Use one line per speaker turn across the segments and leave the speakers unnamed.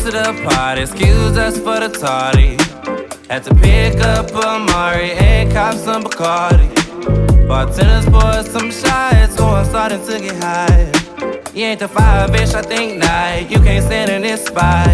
to the party, excuse us for the tardy. Had to pick up Amari and cop some Bacardi. Bartenders pour some shots, going starting to get high. You ain't the fire, bitch, I think not. You can't stand in this spot.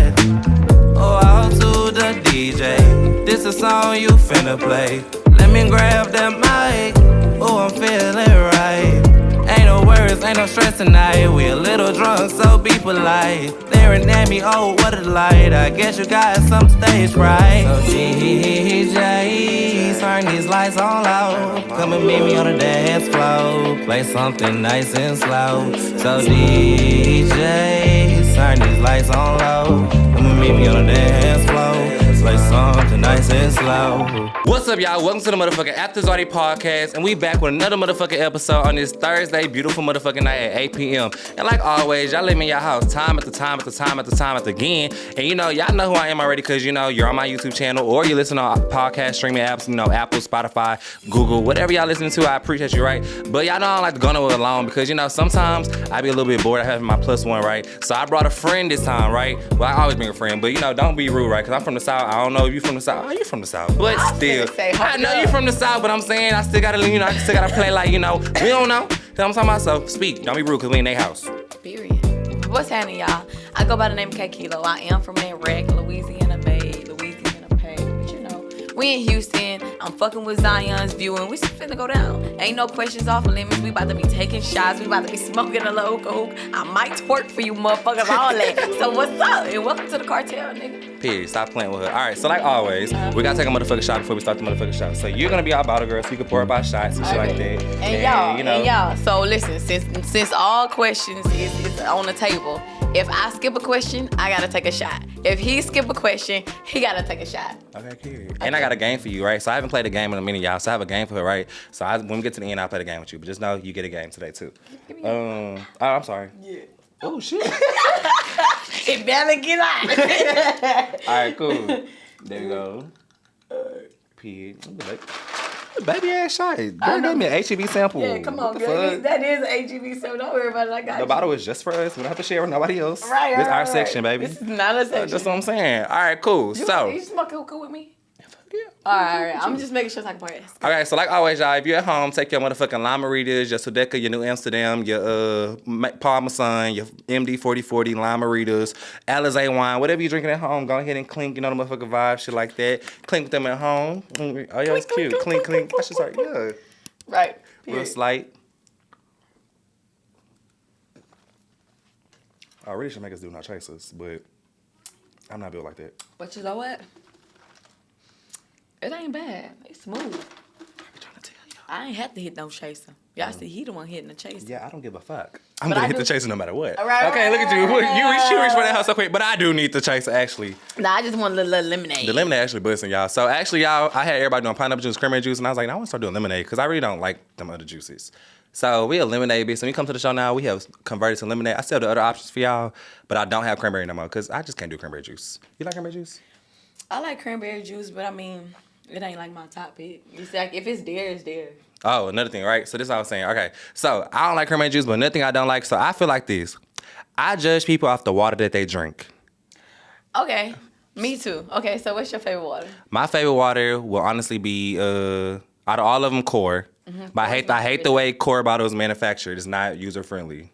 Oh, out to the DJ. This a song you finna play. Let me grab that mic. Oh, I'm feeling right. Ain't no worries, ain't no stress tonight. We a little drunk, so be polite. Staring at me, oh, what a light. I guess you got some stage fright. So DJ, turn these lights on low. Come and meet me on the dance floor. Play something nice and slow. So DJ, turn these lights on low. Come and meet me on the dance floor. Play something nice and slow. What's up, y'all? Welcome to the motherfucking After Zarty podcast, and we back with another motherfucking episode on this Thursday, beautiful motherfucking night at 8 p.m. And like always, y'all live in your house time after time after time after time after again. And you know, y'all know who I am already because you know you're on my YouTube channel or you listen on podcast streaming apps, you know, Apple, Spotify, Google, whatever y'all listening to. I appreciate you, right? But y'all know I don't like to go nowhere alone because you know sometimes I be a little bit bored of having my plus one, right? So I brought a friend this time, right? Well, I always bring a friend, but you know, don't be rude, right? Because I'm from the South. I don't know if you from the South. Oh, you from the South, but still, I know you from the South, but I'm saying I still gotta, you know, I still gotta play like, you know, we don't know. So I'm talking about, so speak. Don't be rude, cause we in their house.
Period. What's happening, y'all? I go by the name of KayyKilo. I am from that wreck, Louisiana Bay, Louisiana Pay. But you know, we in Houston. I'm fucking with Zions View, and we just finna go down. Ain't no questions off limits. We about to be taking shots. We about to be smoking a little hookah. I might twerk for you motherfuckers, all that. So what's up? And welcome to the cartel, nigga.
Period. Stop playing with her. All right, so like always, we gotta take a motherfucking shot before we start the motherfucking shot. So you're gonna be our bottle girl, so you can pour about shots and shit like that.
And y'all, so listen, since all questions is on the table, if I skip a question, I gotta take a shot. If he skip a question, he gotta take a shot.
Okay, period. And I got a game for you, right? So I haven't played a game in a minute, y'all. So I have a game for her, right? So when we get to the end, I'll play the game with you. But just know you get a game today too. Oh, I'm sorry.
Yeah.
Oh shit.
It better get out.
All right, cool. There you go. Pig. Baby ass shot. Girl, give me an HEB sample.
Yeah, come on, girl. That is an HEB sample. Don't worry about it. I got
the bottle is just for us. We don't have to share with nobody else.
Right.
This is our section, baby.
This is not a section.
That's what I'm saying. All right, cool.
You smoke hookah with me?
Yeah.
All right. I'm just making sure I can pour this.
Okay, so like always, y'all, if you're at home, take your motherfucking Lima Ritas, your Sudeca, your New Amsterdam, your Parmesan, your MD 4040 Lima Ritas, Alizé wine, whatever you're drinking at home, go ahead and clink, you know, the motherfucking vibe, shit like that. Clink with them at home. Oh, yeah, it's cute. Clink, clink. That's just like, yeah.
Right.
Real slight. I really should make us do no chasers, but I'm not built like that.
But you know what? It ain't bad. It's smooth.
I be trying to tell you.
I ain't have to hit no chaser. Y'all see, he the one hitting the chaser.
Yeah, I don't give a fuck. I'm gonna hit the chaser no matter what.
Right,
okay, look at you. You reach for that house so quick, but I do need the chaser actually.
Nah, I just want a little lemonade.
The lemonade actually busting, y'all. So actually, y'all, I had everybody doing pineapple juice, cranberry juice, and I was like, I want to start doing lemonade because I really don't like them other juices. So we a lemonade bitch. So when you come to the show now, we have converted to lemonade. I still have the other options for y'all, but I don't have cranberry no more because I just can't do cranberry juice. You like cranberry juice?
I like cranberry juice, but I mean, it ain't like my top pick. It's like if it's there, it's there.
Oh, another thing, right? So this is what I was saying. Okay, so I don't like cranberry juice, but another thing I don't like, so I feel like this. I judge people off the water that they drink.
Okay, me too. Okay, so what's your favorite water?
My favorite water will honestly be, out of all of them, Core. Mm-hmm. But I hate the way Core bottle is manufactured. It's not user-friendly.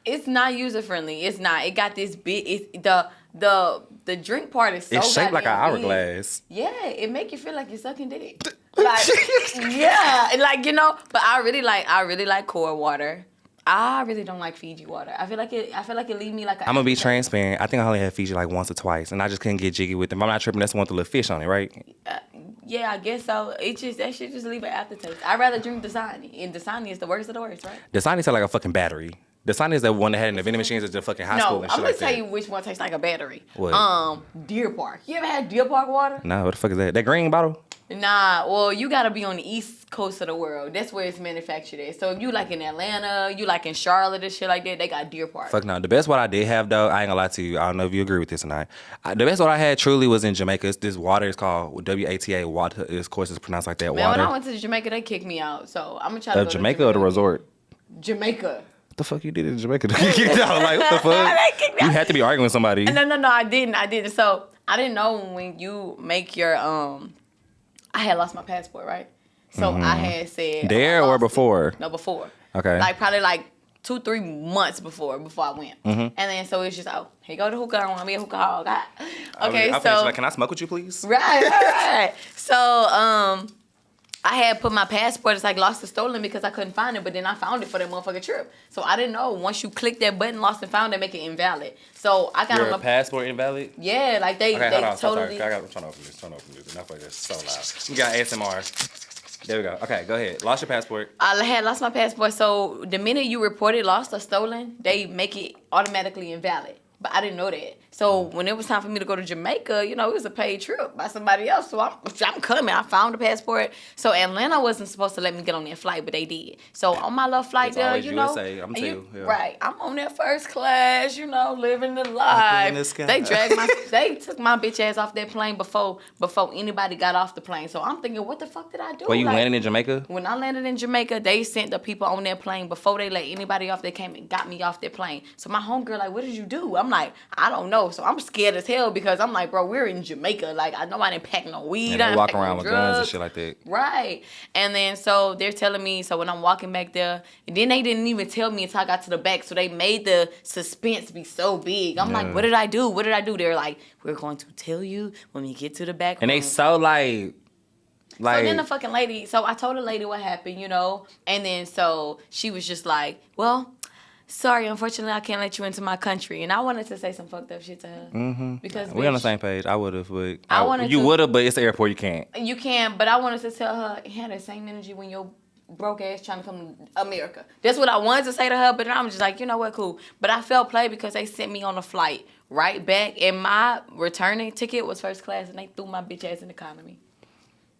It's not user-friendly. It's not. It got this big, the drink part is so
it's shaped like an hourglass.
Yeah, it make you feel like you're sucking dick. Like, yeah, like, you know. But I really like Core water. I really don't like Fiji water. I feel like it leave me like.
I'm gonna be transparent. I think I only had Fiji like once or twice, and I just couldn't get jiggy with them. I'm not tripping. That's the one with the little fish on it, right?
Yeah, I guess so. That shit just leave an aftertaste. I'd rather drink Dasani, and Dasani is the worst of the worst, right?
Dasani tastes like a fucking battery. Dasani is the one that had in the vending machines at the fucking high school and shit like that.
I'm gonna tell you which one tastes like a battery.
What?
Deer Park. You ever had Deer Park water?
Nah, what the fuck is that? That green bottle?
Nah, well, you gotta be on the east coast of the world. That's where it's manufactured at. So if you like in Atlanta, you like in Charlotte and shit like that, they got Deer Park.
Fuck no. The best water I did have, though, I ain't gonna lie to you. I don't know if you agree with this or not. The best water I had truly was in Jamaica. This water is called WATA water. Of course, it's pronounced like that.
Man,
water.
when I went to Jamaica, they kicked me out. So I'm gonna try to go
Jamaica or the resort?
Jamaica.
the fuck you did in Jamaica? You know, like, what the fuck? You had to be arguing with somebody.
No, I didn't. So I didn't know when you make your I had lost my passport, right? So I had said
there or before?
No, before.
Okay.
Like probably like 2-3 months before I went. And then so it's just here you go the hookah. I want to be a hookah hog. Okay, so
like, can I smoke with you, please?
Right. So I had put my passport, it's like lost or stolen because I couldn't find it, but then I found it for that motherfucking trip. So I didn't know once you click that button, lost and found, they make it invalid. So I got
Your passport invalid?
Yeah, like they
hold on,
totally.
sorry. I'm trying to open this. Enough of this. So loud. We got ASMR. There we go. Okay, go ahead. Lost your passport.
I had lost my passport. So the minute you report it lost or stolen, they make it automatically invalid. But I didn't know that. So when it was time for me to go to Jamaica, you know, it was a paid trip by somebody else. So I'm coming. I found the passport. So Atlanta wasn't supposed to let me get on that flight, but they did. So on my little flight there, you know.
USA, I'm too. Yeah.
Right. I'm on that first class, you know, living the life. They took my bitch ass off that plane before anybody got off the plane. So I'm thinking, what the fuck did I do?
Well, you landed in Jamaica?
When I landed in Jamaica, they sent the people on that plane before they let anybody off. They came and got me off that plane. So my homegirl like, what did you do? I'm like, I don't know. So I'm scared as hell because I'm like, bro, we're in Jamaica. Like, I know I didn't pack no weed.
And they walk
no
around with guns and shit like that.
Right. And then so they're telling me, so when I'm walking back there, and then they didn't even tell me until I got to the back. So they made the suspense be so big. I'm like, what did I do? What did I do? They're like, we're going to tell you when we get to the back
And
room.
they so like...
So then the fucking lady, so I told the lady what happened, you know, and then so she was just like, well, sorry, unfortunately, I can't let you into my country. And I wanted to say some fucked up shit to her. Because
we on the same page. I would have, but...
You
would have, but it's the airport, you can't.
You can, but I wanted to tell her, it had that same energy when your broke ass trying to come to America. That's what I wanted to say to her, but I'm just like, you know what, cool. But I felt played because they sent me on a flight right back, and my returning ticket was first class, and they threw my bitch ass in economy.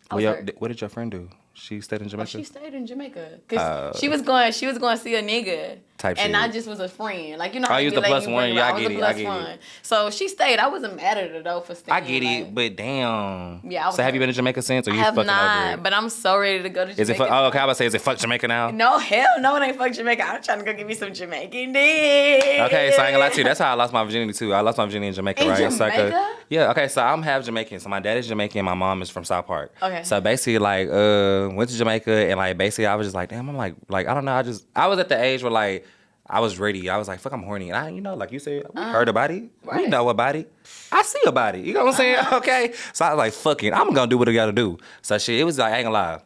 What did your friend do? She stayed in Jamaica?
She stayed in Jamaica. Cause she was going to see a nigga.
Type
and
shit.
I just was a friend. Like, you know how
you
you
was the plus
you
one. Yeah,
I get it. So she stayed. I wasn't mad at her though for staying.
I get it, but damn.
Yeah,
so have you been to Jamaica since, or you
have
fucking
not,
over it?
but I'm so ready to go to Jamaica.
Is it fuck? Oh, okay. I was about to say, is it fuck Jamaica now?
No, hell no, it ain't fuck Jamaica. I'm trying to go get me some Jamaican dick.
Okay, so I ain't gonna lie to you. That's how I lost my virginity too. I lost my virginity in Jamaica, right?
Jamaica?
It's like yeah. Okay, so I'm half Jamaican. So my dad is Jamaican. My mom is from South Park.
Okay.
So basically, like, went to Jamaica, and like basically, I was just like, damn. I'm like I don't know. I was at the age where like. I was ready. I was like, fuck, I'm horny. And you know, like you said, we heard about it. Right. We know about it. I see about it. You know what I'm saying? Okay. So I was like, fuck it. I'm going to do what I got to do. So shit, it was like, I ain't gonna lie.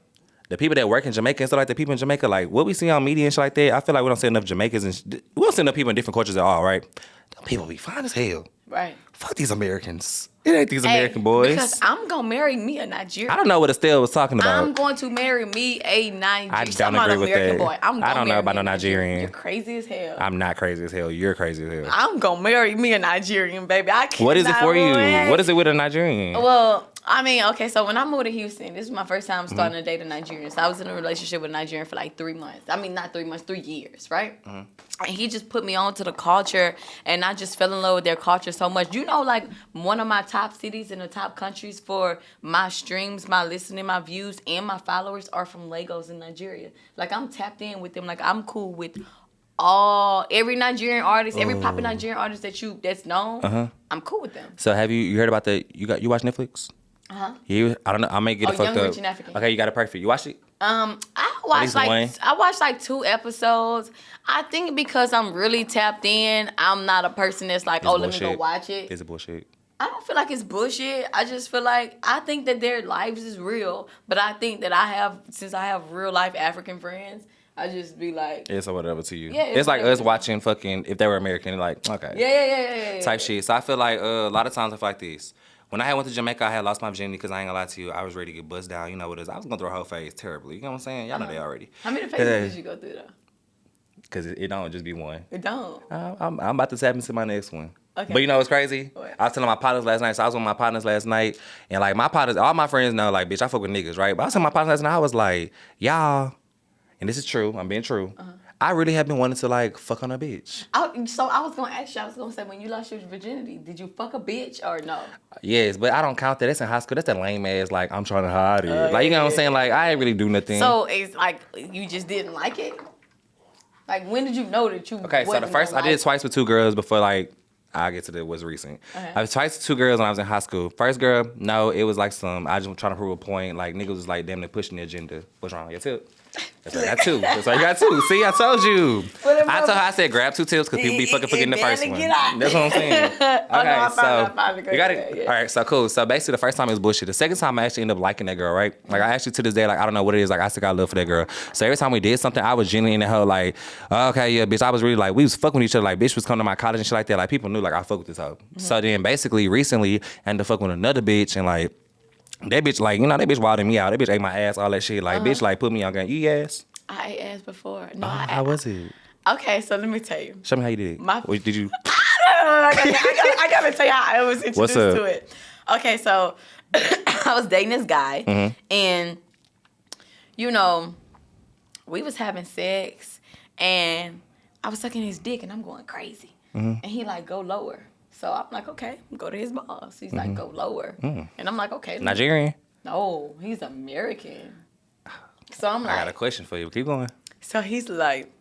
The people that work in Jamaica and stuff like the people in Jamaica, like what we see on media and shit like that, I feel like we don't see enough Jamaicans and we don't see enough people in different cultures at all, right? Them people be fine as hell.
Right.
Fuck these Americans. It ain't these American boys.
Because I'm going to marry me a Nigerian.
I don't know what Estelle was talking about.
I'm going to marry me a Nigerian.
I don't agree with
American
that.
Boy.
I don't know about no Nigerian.
You're crazy as hell.
I'm not crazy as hell. You're crazy as hell.
I'm going to marry me a Nigerian, baby. I can't.
What is it for you? What is it with a Nigerian?
Well, I mean, okay, so when I moved to Houston, this is my first time starting to date a Nigerian. So I was in a relationship with a Nigerian for like 3 months. I mean, not 3 months, 3 years, right? And he just put me on to the culture, and I just fell in love with their culture so much. You know, like one of my top cities in the top countries for my streams, my listening, my views, and my followers are from Lagos in Nigeria. Like, I'm tapped in with them. Like, I'm cool with every Nigerian artist, every poppin' Nigerian artist that's known. I'm cool with them.
So have you heard about you watch Netflix? Yeah, I don't know. I may get it fucked
Young,
up.
Rich, and African.
Okay, you got it perfect. You watched it?
I watched like 2 episodes. I think because I'm really tapped in, I'm not a person that's like, let me go watch it.
Is it bullshit?
I don't feel like it's bullshit. I just feel like I think that their lives is real, but I think that since I have real life African friends, I just be like,
it's or whatever to you.
Yeah,
it's like us watching fucking if they were American, like okay,
yeah.
type shit. So I feel like a lot of times I feel like this. When I went to Jamaica, I had lost my virginity because I ain't gonna lie to you. I was ready to get buzzed down. You know what it is. I was going through a whole phase terribly. You know what I'm saying? Y'all know that already.
How many phases did you go through, though?
Because it don't just be one.
It don't.
I'm about to tap into my next one.
Okay.
But you know what's crazy?
What?
I was telling my partners last night. So I was with my partners last night. And, like, my partners, all my friends know, like, bitch, I fuck with niggas, right? But I was telling my partners last night, I was like, y'all, and this is true. I'm being true. I really have been wanting to, like, fuck on a bitch.
So I was going to ask you, I was going to say, when you lost your virginity, did you fuck a bitch or no?
Yes, but I don't count that. That's in high school. That's that lame ass, like, I'm trying to hide it. Like, you know what I'm saying? Like, I ain't really do nothing.
So it's like, you just didn't like it? Like, when did you know that you?
Okay, so the first I did it twice with 2 girls before like I get to the what's recent.
Okay.
I was twice with 2 girls when I was in high school. First girl, no, it was like I just was trying to prove a point. Like niggas was like damn near pushing the agenda. What's wrong? Your tip? That's why I got 2. That's why you got 2. See, I told you. I told her I said grab 2 tips because people be fucking forgetting the first one. That's what I'm saying. Okay, so you got it. Yeah. All right, so cool. So basically, the first time it was bullshit. The second time I actually ended up liking that girl, right? Like I actually to this day, like I don't know what it is. Like I still got love for that girl. So every time we did something, I was genuinely in the hoe like, oh, okay, yeah, bitch. I was really like, we was fucking with each other. Like bitch was coming to my college and shit like that. Like people knew like I fuck with this hoe. Mm-hmm. So then basically recently, I ended up fucking with another bitch and like that bitch like that bitch wilding me out. That bitch ate my ass, all that shit. Like bitch like put me on game. You ass.
I ate ass before. No,
how was it?
Okay, so let me tell you.
Show me how you did it. Did you?
I gotta tell you how I was introduced to it. Okay, so I was dating this guy, and we was having sex, and I was sucking his dick, and I'm going crazy, and he like go lower. So I'm like, okay, go to his balls. He's like, go lower, and I'm like, okay.
Nigerian?
No, he's American. So I'm like,
I got a question for you. Keep going.
So he's like,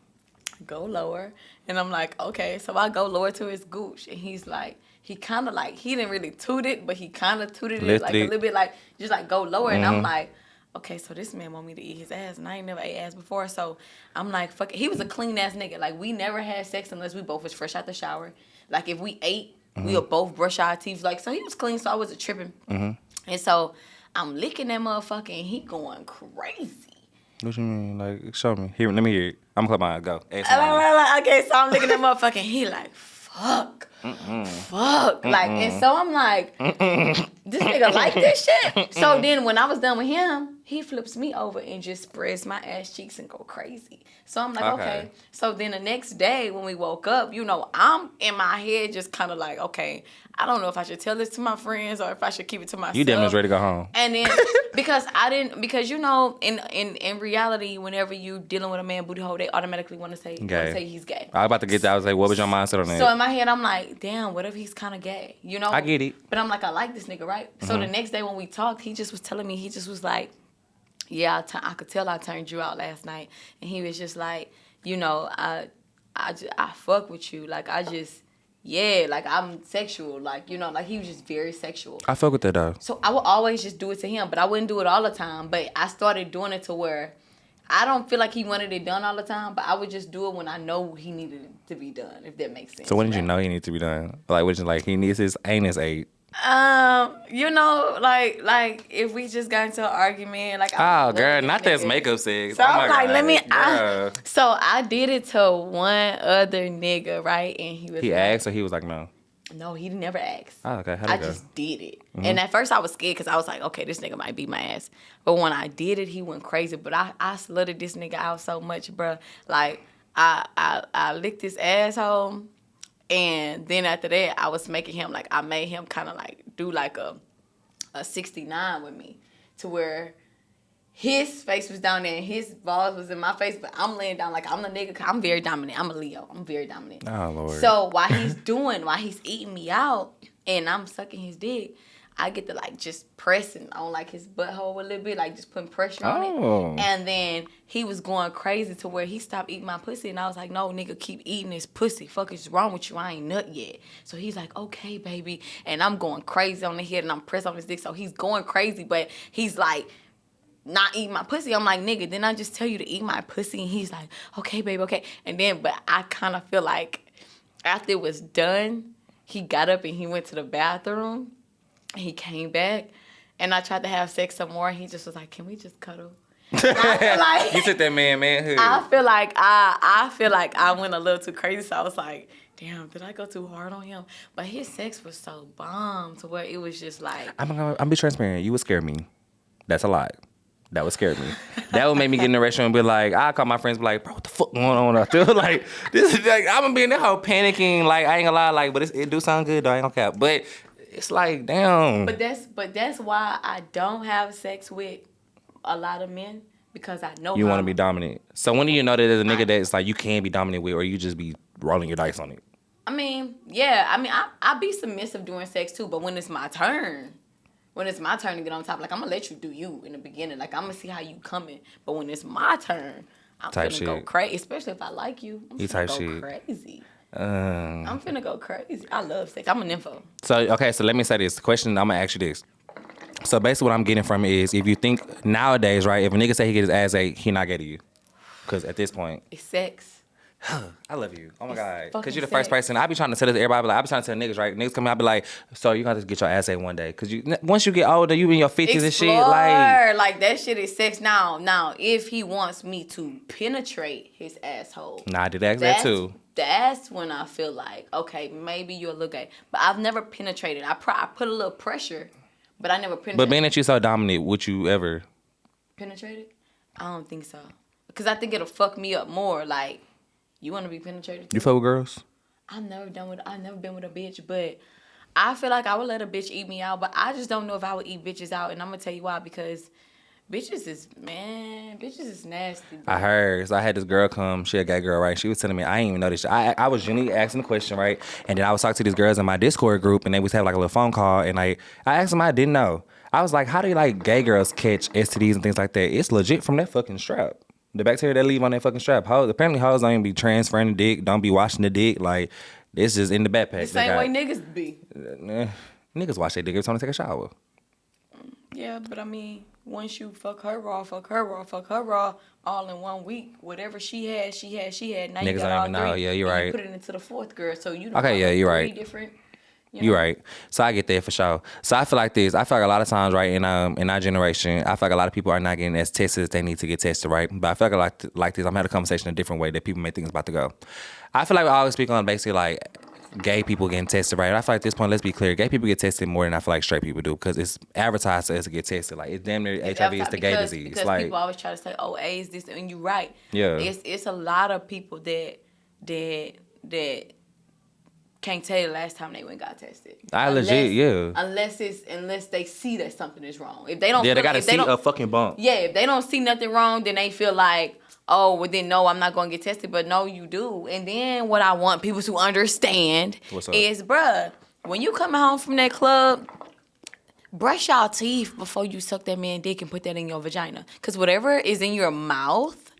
go lower. And I'm like, okay. So I go lower to his gooch. And he's like, he kind of like, he didn't really toot it, but he kind of tooted it like a little bit, like, just like go lower. And I'm like, okay, so this man want me to eat his ass. And I ain't never ate ass before. So I'm like, fuck it. He was a clean ass nigga. Like, we never had sex unless we both was fresh out the shower. Like, if we ate, we would both brush our teeth. Like, so he was clean, so I wasn't tripping. And so I'm licking that motherfucker, and he going crazy.
What you mean? Like, show me. Here, let me hear it. I'm gonna put mine. Go.
Okay, so I'm looking at motherfucking. He like, fuck. Like, and so I'm like, this nigga like this shit. So then when I was done with him, he flips me over and just spreads my ass cheeks and go crazy. So I'm like, okay. So then the next day when we woke up, I'm in my head just kind of like, okay, I don't know if I should tell this to my friends or if I should keep it to myself.
You damn was ready to go home.
And then because in reality, whenever you dealing with a man booty hole, they automatically want to say he's gay. I was about to get that. I was like, what was your mindset on that? So in my head, I'm like, damn, what if he's kind of gay?
I get it.
But I'm like, I like this nigga, right? So the next day when we talked, he just was telling me, he just was like, yeah, I could tell I turned you out last night. And he was just like, I fuck with you. Like, like, I'm sexual. Like, like, he was just very sexual.
I fuck with that, though.
So I would always just do it to him, but I wouldn't do it all the time. But I started doing it to where I don't feel like he wanted it done all the time, but I would just do it when I know he needed it to be done, if that makes sense.
So when did you know he needed to be done? Like, was it like he needs his anus ate?
Like if we just got into an argument, like
oh girl, not that's makeup sex.
So I'm like, so I did it to one other nigga, right? And he
asked, or he was like, no.
No, he never asked.
Oh, okay. How'd
I
it go?
just did it. And at first I was scared because I was like, okay, this nigga might beat my ass. But when I did it, he went crazy. But I slutted this nigga out so much, bro. Like I licked his asshole. And then after that, I was making him, like, I made him kind of, like, do, like, a 69 with me. To where his face was down there and his balls was in my face. But I'm laying down like I'm the nigga. I'm very dominant. I'm a Leo. I'm very dominant.
Oh, Lord.
So while he's eating me out and I'm sucking his dick, I get to, like, just pressing on, like, his butthole a little bit, like, just putting pressure on it. And then he was going crazy to where he stopped eating my pussy. And I was like, no, nigga, keep eating this pussy. Fuck is wrong with you? I ain't nut yet. So he's like, okay, baby. And I'm going crazy on the head and I'm pressed on his dick. So he's going crazy, but he's, like, not eating my pussy. I'm like, nigga, didn't I just tell you to eat my pussy? And he's like, okay, baby, okay. And then, but I kind of feel like after it was done, he got up and he went to the bathroom. He came back, and I tried to have sex some more. And he just was like, "Can we just cuddle?" I feel like,
you took that manhood.
I feel like I went a little too crazy. So I was like, "Damn, did I go too hard on him?" But his sex was so bomb to where it was just like.
I'm be transparent. You would scare me. That's a lot. That would scare me. That would make me get in the restaurant and be like, I call my friends, be like, bro, what the fuck going on? I feel like this is like I'm gonna be in that whole panicking. Like I ain't gonna lie, like, but it do sound good though. I ain't gonna cap, but. It's like, damn.
But that's why I don't have sex with a lot of men, because I know
you want to be dominant. So when do you know that there's a nigga that's like you can't be dominant with, or you just be rolling your dice on it?
I mean, yeah. I mean, I be submissive during sex too, but when it's my turn to get on top, like I'm gonna let you do you in the beginning. Like I'm gonna see how you coming. But when it's my turn, I'm
Type
finna go
shit.
crazy, especially if I like you. I'm
You
finna
type
go
shit.
crazy.
Um,
I'm finna go crazy. I love sex. I'm an info.
So let me say this. The question I'm gonna ask you this. So basically what I'm getting from it is if you think nowadays, right, if a nigga say he get his ass ate, he not gay to you. Cause at this point,
It's sex.
I love you. Oh my
It's
God.
fucking
Cause you're the first
sex.
person. I be trying to tell this to everybody. Like, I be trying to tell niggas, right? Niggas come out, be like, so you gotta just get your ass ate one day. Cause once you get older, you in your 50s and shit.
Like that shit is sex. Now, if he wants me to penetrate his asshole,
Nah, I did ask that too.
That's when I feel like, okay, maybe you're a little gay. But I've never penetrated. I put a little pressure, but I never penetrated.
But being that you so dominant, would you ever?
Penetrated? I don't think so. Because I think it'll fuck me up more. Like, you want to be penetrated too?
You fuck with girls?
I've never been with a bitch, but I feel like I would let a bitch eat me out, but I just don't know if I would eat bitches out, and I'm gonna tell you why, because bitches is nasty, bro.
I heard. So I had this girl come. She a gay girl, right? She was telling me, I didn't even know this shit. I was genuinely asking the question, right? And then I was talking to these girls in my Discord group, and they was have like a little phone call, and like I asked them, I didn't know. I was like, how do like gay girls catch STDs and things like that? It's legit from that fucking strap. The bacteria that leave on that fucking strap. Apparently hoes don't even be transferring the dick, don't be washing the dick. Like, it's just in the backpack.
The same way niggas be.
Niggas wash their dick every time they take a shower.
Yeah, but I mean, once you fuck her raw, all in 1 week, whatever she had. Now you
Niggas
got
don't
all
even know.
three,
Yeah, you're
and
right.
You put it into the fourth girl, so you
Okay, yeah, you're
three
right.
different.
You're right. So I get that for sure. So I feel like this. I feel like a lot of times, right, in our generation, I feel like a lot of people are not getting as tested as they need to get tested, right? But I feel like this. I'm having a conversation a different way that people may think is about to go. I feel like we always speak on basically like gay people getting tested, right? And I feel like at this point, let's be clear, gay people get tested more than I feel like straight people do because it's advertised to us to get tested. Like it's damn near HIV is the gay disease.
Because
like
people always try to say, "Oh, AIDS this," and you're right.
Yeah.
It's a lot of people that can't tell you the last time they went and got tested. Unless they see that something is wrong. If they don't,
they gotta see a fucking bump.
Yeah, if they don't see nothing wrong, then they feel like, oh, well then no, I'm not gonna get tested. But no, you do. And then what I want people to understand is, bruh, when you coming home from that club, brush your teeth before you suck that man dick and put that in your vagina. Cause whatever is in your mouth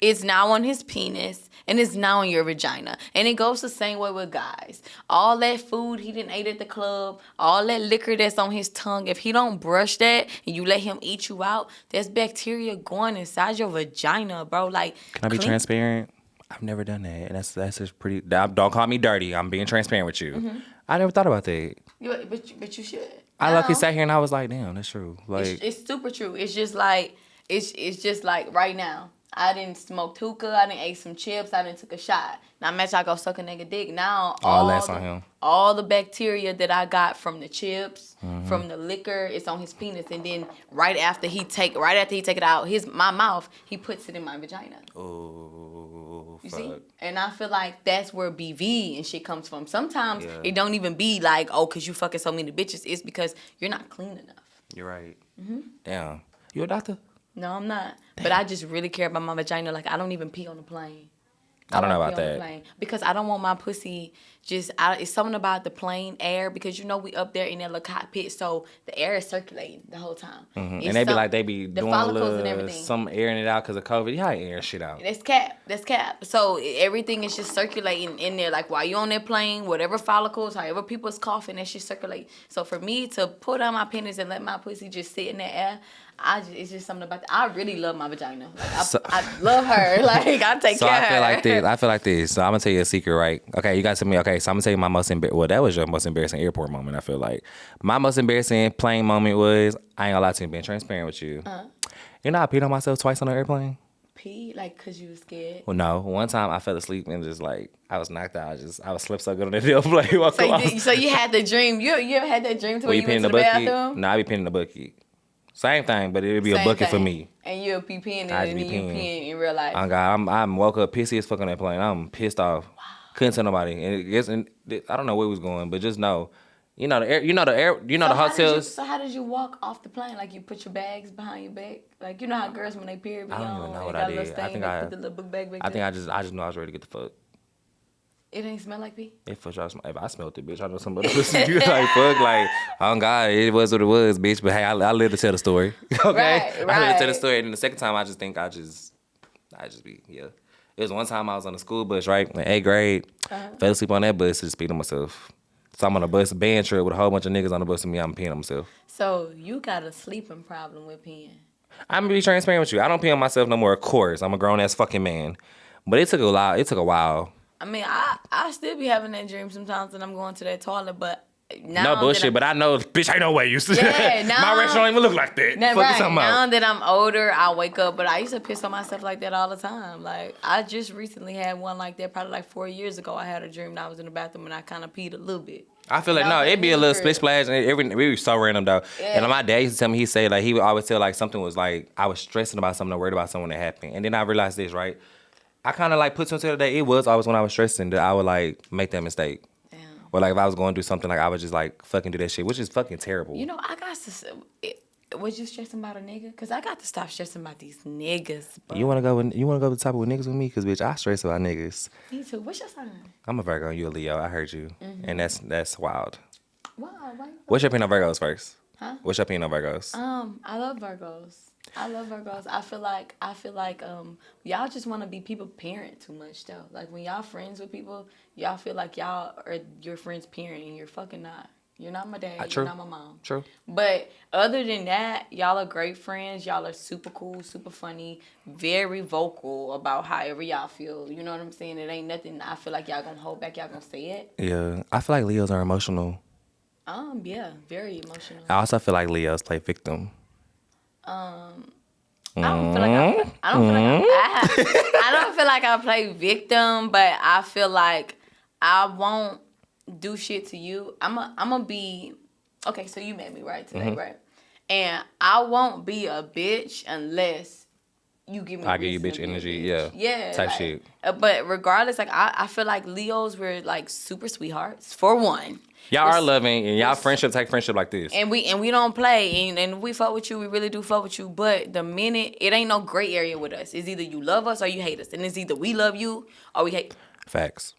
is now on his penis. And it's now in your vagina. And it goes the same way with guys. All that food he done ate at the club, all that liquor that's on his tongue, if he don't brush that and you let him eat you out, there's bacteria going inside your vagina, bro. Like,
can I be transparent? I've never done that. And that's just pretty... Don't call me dirty. I'm being transparent with you. Mm-hmm. I never thought about that.
But you should.
I lucky sat here and I was like, damn, that's true. Like
it's super true. It's just like right now. I didn't smoke hookah. I didn't ate some chips. I didn't took a shot. Now, imagine I go suck a nigga dick. Now,
all that's on him.
All the bacteria that I got from the chips, from the liquor, it's on his penis. And then right after he take it out, my mouth, he puts it in my vagina.
Oh,
you see? And I feel like that's where BV and shit comes from. Sometimes it don't even be like, oh, because you fucking so many bitches. It's because you're not clean enough.
You're right. Mm-hmm. Damn. You a doctor?
No, I'm not. Damn. But I just really care about my vagina. Like, I don't even pee on the plane.
I don't know about that.
Because I don't want my pussy it's something about the plane air, because you know we up there in that little cockpit, so the air is circulating the whole time.
Mm-hmm. And they be doing a little, some airing it out because of COVID. Yeah, air shit out.
That's cap. So everything is just circulating in there. Like while you on that plane, whatever follicles, however people's coughing, that shit circulate. So for me to put on my penis and let my pussy just sit in the air, it's just something about that. I really love my vagina. Like, I love her. Like, I take care of her.
I feel like this. So I'm going to tell you a secret, right? Okay, you got to tell me, okay, so I'm going to tell you my most embarrassing, well, that was your most embarrassing airport moment, I feel like. My most embarrassing plane moment was, I ain't going to lie to you, being transparent with you. You know I peed on myself twice on the airplane?
Pee? Like, because you was scared?
Well, no. One time I fell asleep and just like, I was knocked out. I was slept so good on the airplane.
So you had the dream. You ever had that dream to where you went to the bathroom?
No, I be peeing in the bucket. Same thing, but it would be a bucket for me.
And you'll be peeing and then you peeing in real life.
Oh God, I'm woke up pissy as fuck on that plane. I'm pissed off. Wow. Couldn't tell nobody. And I don't know where it was going, but just know, the hotels.
So how did you walk off the plane? Like you put your bags behind your back? Like you know how girls when they period be on,
I don't even know what
I
did.
I put the little book bag back there.
I just knew I was ready to get the fuck.
It ain't smell like pee?
If I smelled it, bitch, I know somebody else. You like, fuck, like, oh God, it was what it was, bitch. But hey, I live to tell the story. Okay?
Right.
I live to tell the story. And the second time, I I just be, yeah. It was one time I was on the school bus, right, in 8th grade. Fell asleep on that bus to just pee on myself. So I'm on a bus, band trip with a whole bunch of niggas on the bus and me, I'm peeing on myself.
So you got a sleeping problem with peeing.
I'm gonna be transparent with you. I don't pee on myself no more, of course. I'm a grown-ass fucking man. But it took a while.
I mean, I still be having that dream sometimes when I'm going to that toilet, but now
No bullshit, but I know, bitch, ain't no way you
Yeah, now
my restaurant don't even look like that.
Now,
Fuck you
right,
talking about?
now that I'm older, I wake up, but I used to piss on myself like that all the time. Like, I just recently had one like that, probably like 4 years ago. I had a dream that I was in the bathroom and I kind of peed a little bit.
I feel like, no, it'd be a little split splash. And it be so random, though. Yeah. And my dad used to tell me, he said, like, he would always tell, like, something was, like, I was stressing about something or worried about something that happened. And then I realized this, right? I kind of, like, put some to the day. It was always when I was stressing that I would, like, make that mistake. Damn. Or, like, if I was going through something, like, I would just, like, fucking do that shit, which is fucking terrible.
You know, I got to... Was you stressing about a nigga? Because I got to stop stressing about these niggas, bro.
You want to go to the top with niggas with me? Because, bitch, I stress about niggas.
Me too. What's your sign?
I'm a Virgo. You a Leo. I heard you. Mm-hmm. And that's wild.
Wow.
What's your opinion on Virgos first?
Huh?
What's your opinion on Virgos?
I love Virgos. I feel like y'all just want to be people parent too much though. Like when y'all friends with people, y'all feel like y'all are your friend's parent and you're fucking not. You're not my dad.
True.
You're not my mom.
True.
But other than that, y'all are great friends. Y'all are super cool, super funny, very vocal about however y'all feel. You know what I'm saying? It ain't nothing I feel like y'all gonna hold back. Y'all gonna say it.
Yeah. I feel like Leos are emotional.
Yeah, very emotional.
I also feel like Leos play victim.
I don't feel like I play victim, but I feel like I won't do shit to you. I'm a be okay. So you met me right today, right? And I won't be a bitch unless you give me.
I give you bitch energy, yeah, type like, shit.
But regardless, like I feel like Leos were like super sweethearts for one.
Y'all are loving, and y'all friendship take friendship like this.
And we don't play, and we fuck with you. We really do fuck with you. But the minute it ain't no gray area with us. It's either you love us or you hate us, and it's either we love you or we hate.
Facts.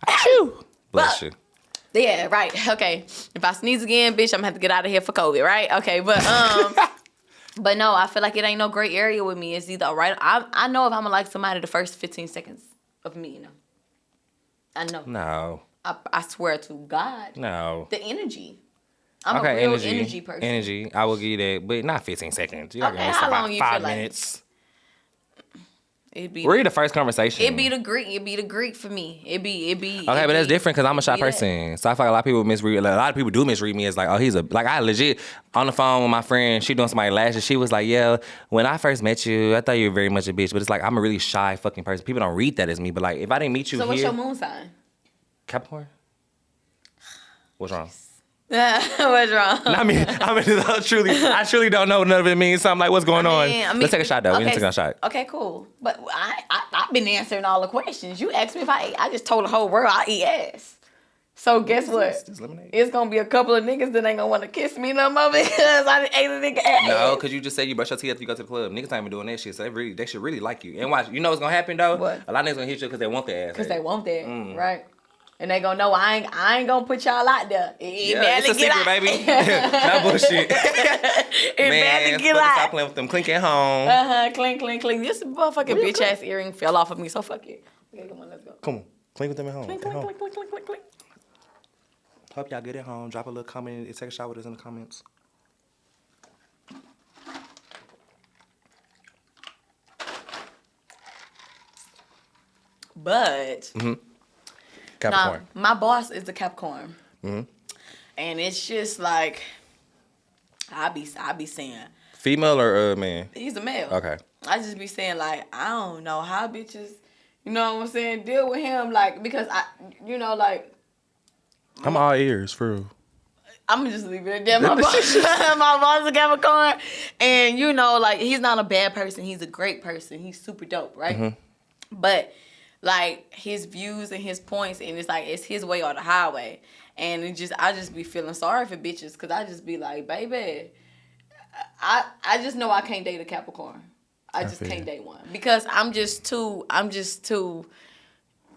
Achoo. Bless you.
Yeah, right. Okay. If I sneeze again, bitch, I'm gonna have to get out of here for COVID, right? Okay, but but no, I feel like it ain't no gray area with me. It's either right. I know if I'm gonna like somebody the first 15 seconds of me, you know. I know.
No.
I swear to God.
No.
The energy. I'm a real energy person.
Energy. I will give you that, but not 15 seconds. You gotta give me
how long
about
you
5
feel like?
minutes.
We're
the first conversation.
It'd be the Greek for me. It'd be.
Okay, but that's different because I'm a shy person. So I feel like a lot of people misread. A lot of people do misread me as like, oh, he's a like. I legit on the phone with my friend. She doing somebody lashes. She was like, yeah, when I first met you, I thought you were very much a bitch. But it's like I'm a really shy fucking person. People don't read that as me. But like, if I didn't meet you
so
here,
what's your moon sign?
Capricorn. What's wrong?
What's wrong?
I mean, I truly don't know what none of it means. So I'm like, what's going on? Let's take a shot though.
Okay,
We can take a shot.
Okay, cool. But I've been answering all the questions. You asked me if I ate. I just told the whole world I eat ass. So guess what? It's gonna be a couple of niggas that ain't gonna want to kiss me no more because I ate a nigga ass.
No, because you just said you brush your teeth after you go to the club. Niggas not even doing that shit, so they should really like you. And watch, you know what's gonna happen though?
What?
A lot of niggas gonna hit you because they want their ass.
Because they want that, right? And they gonna know I ain't gonna put y'all out there.
It's a secret, baby. No bullshit. Man, stop playing with them clinking home.
Clink, clink, clink. This motherfucking bitch ass earring fell off of me, so fuck it. Okay, come on, let's go.
Come on, clink with them at home.
Clink, clink, clink, clink, clink, clink, clink.
Hope y'all get at home. Drop a little comment and take a shot with us in the comments.
But
Capricorn.
Now, my boss is a Capricorn. And it's just like I be saying.
Female or man?
He's a male.
Okay.
I just be saying like I don't know how bitches, you know what I'm saying, deal with him like because like
I'm all ears, for real.
I'm gonna just leave it at that. My boss is a Capricorn, and like he's not a bad person. He's a great person. He's super dope, right? But like his views and his points, and it's like it's his way or the highway. And I just be feeling sorry for bitches because I just be like, baby, I just know I can't date a Capricorn. I just can't date one because I'm just too.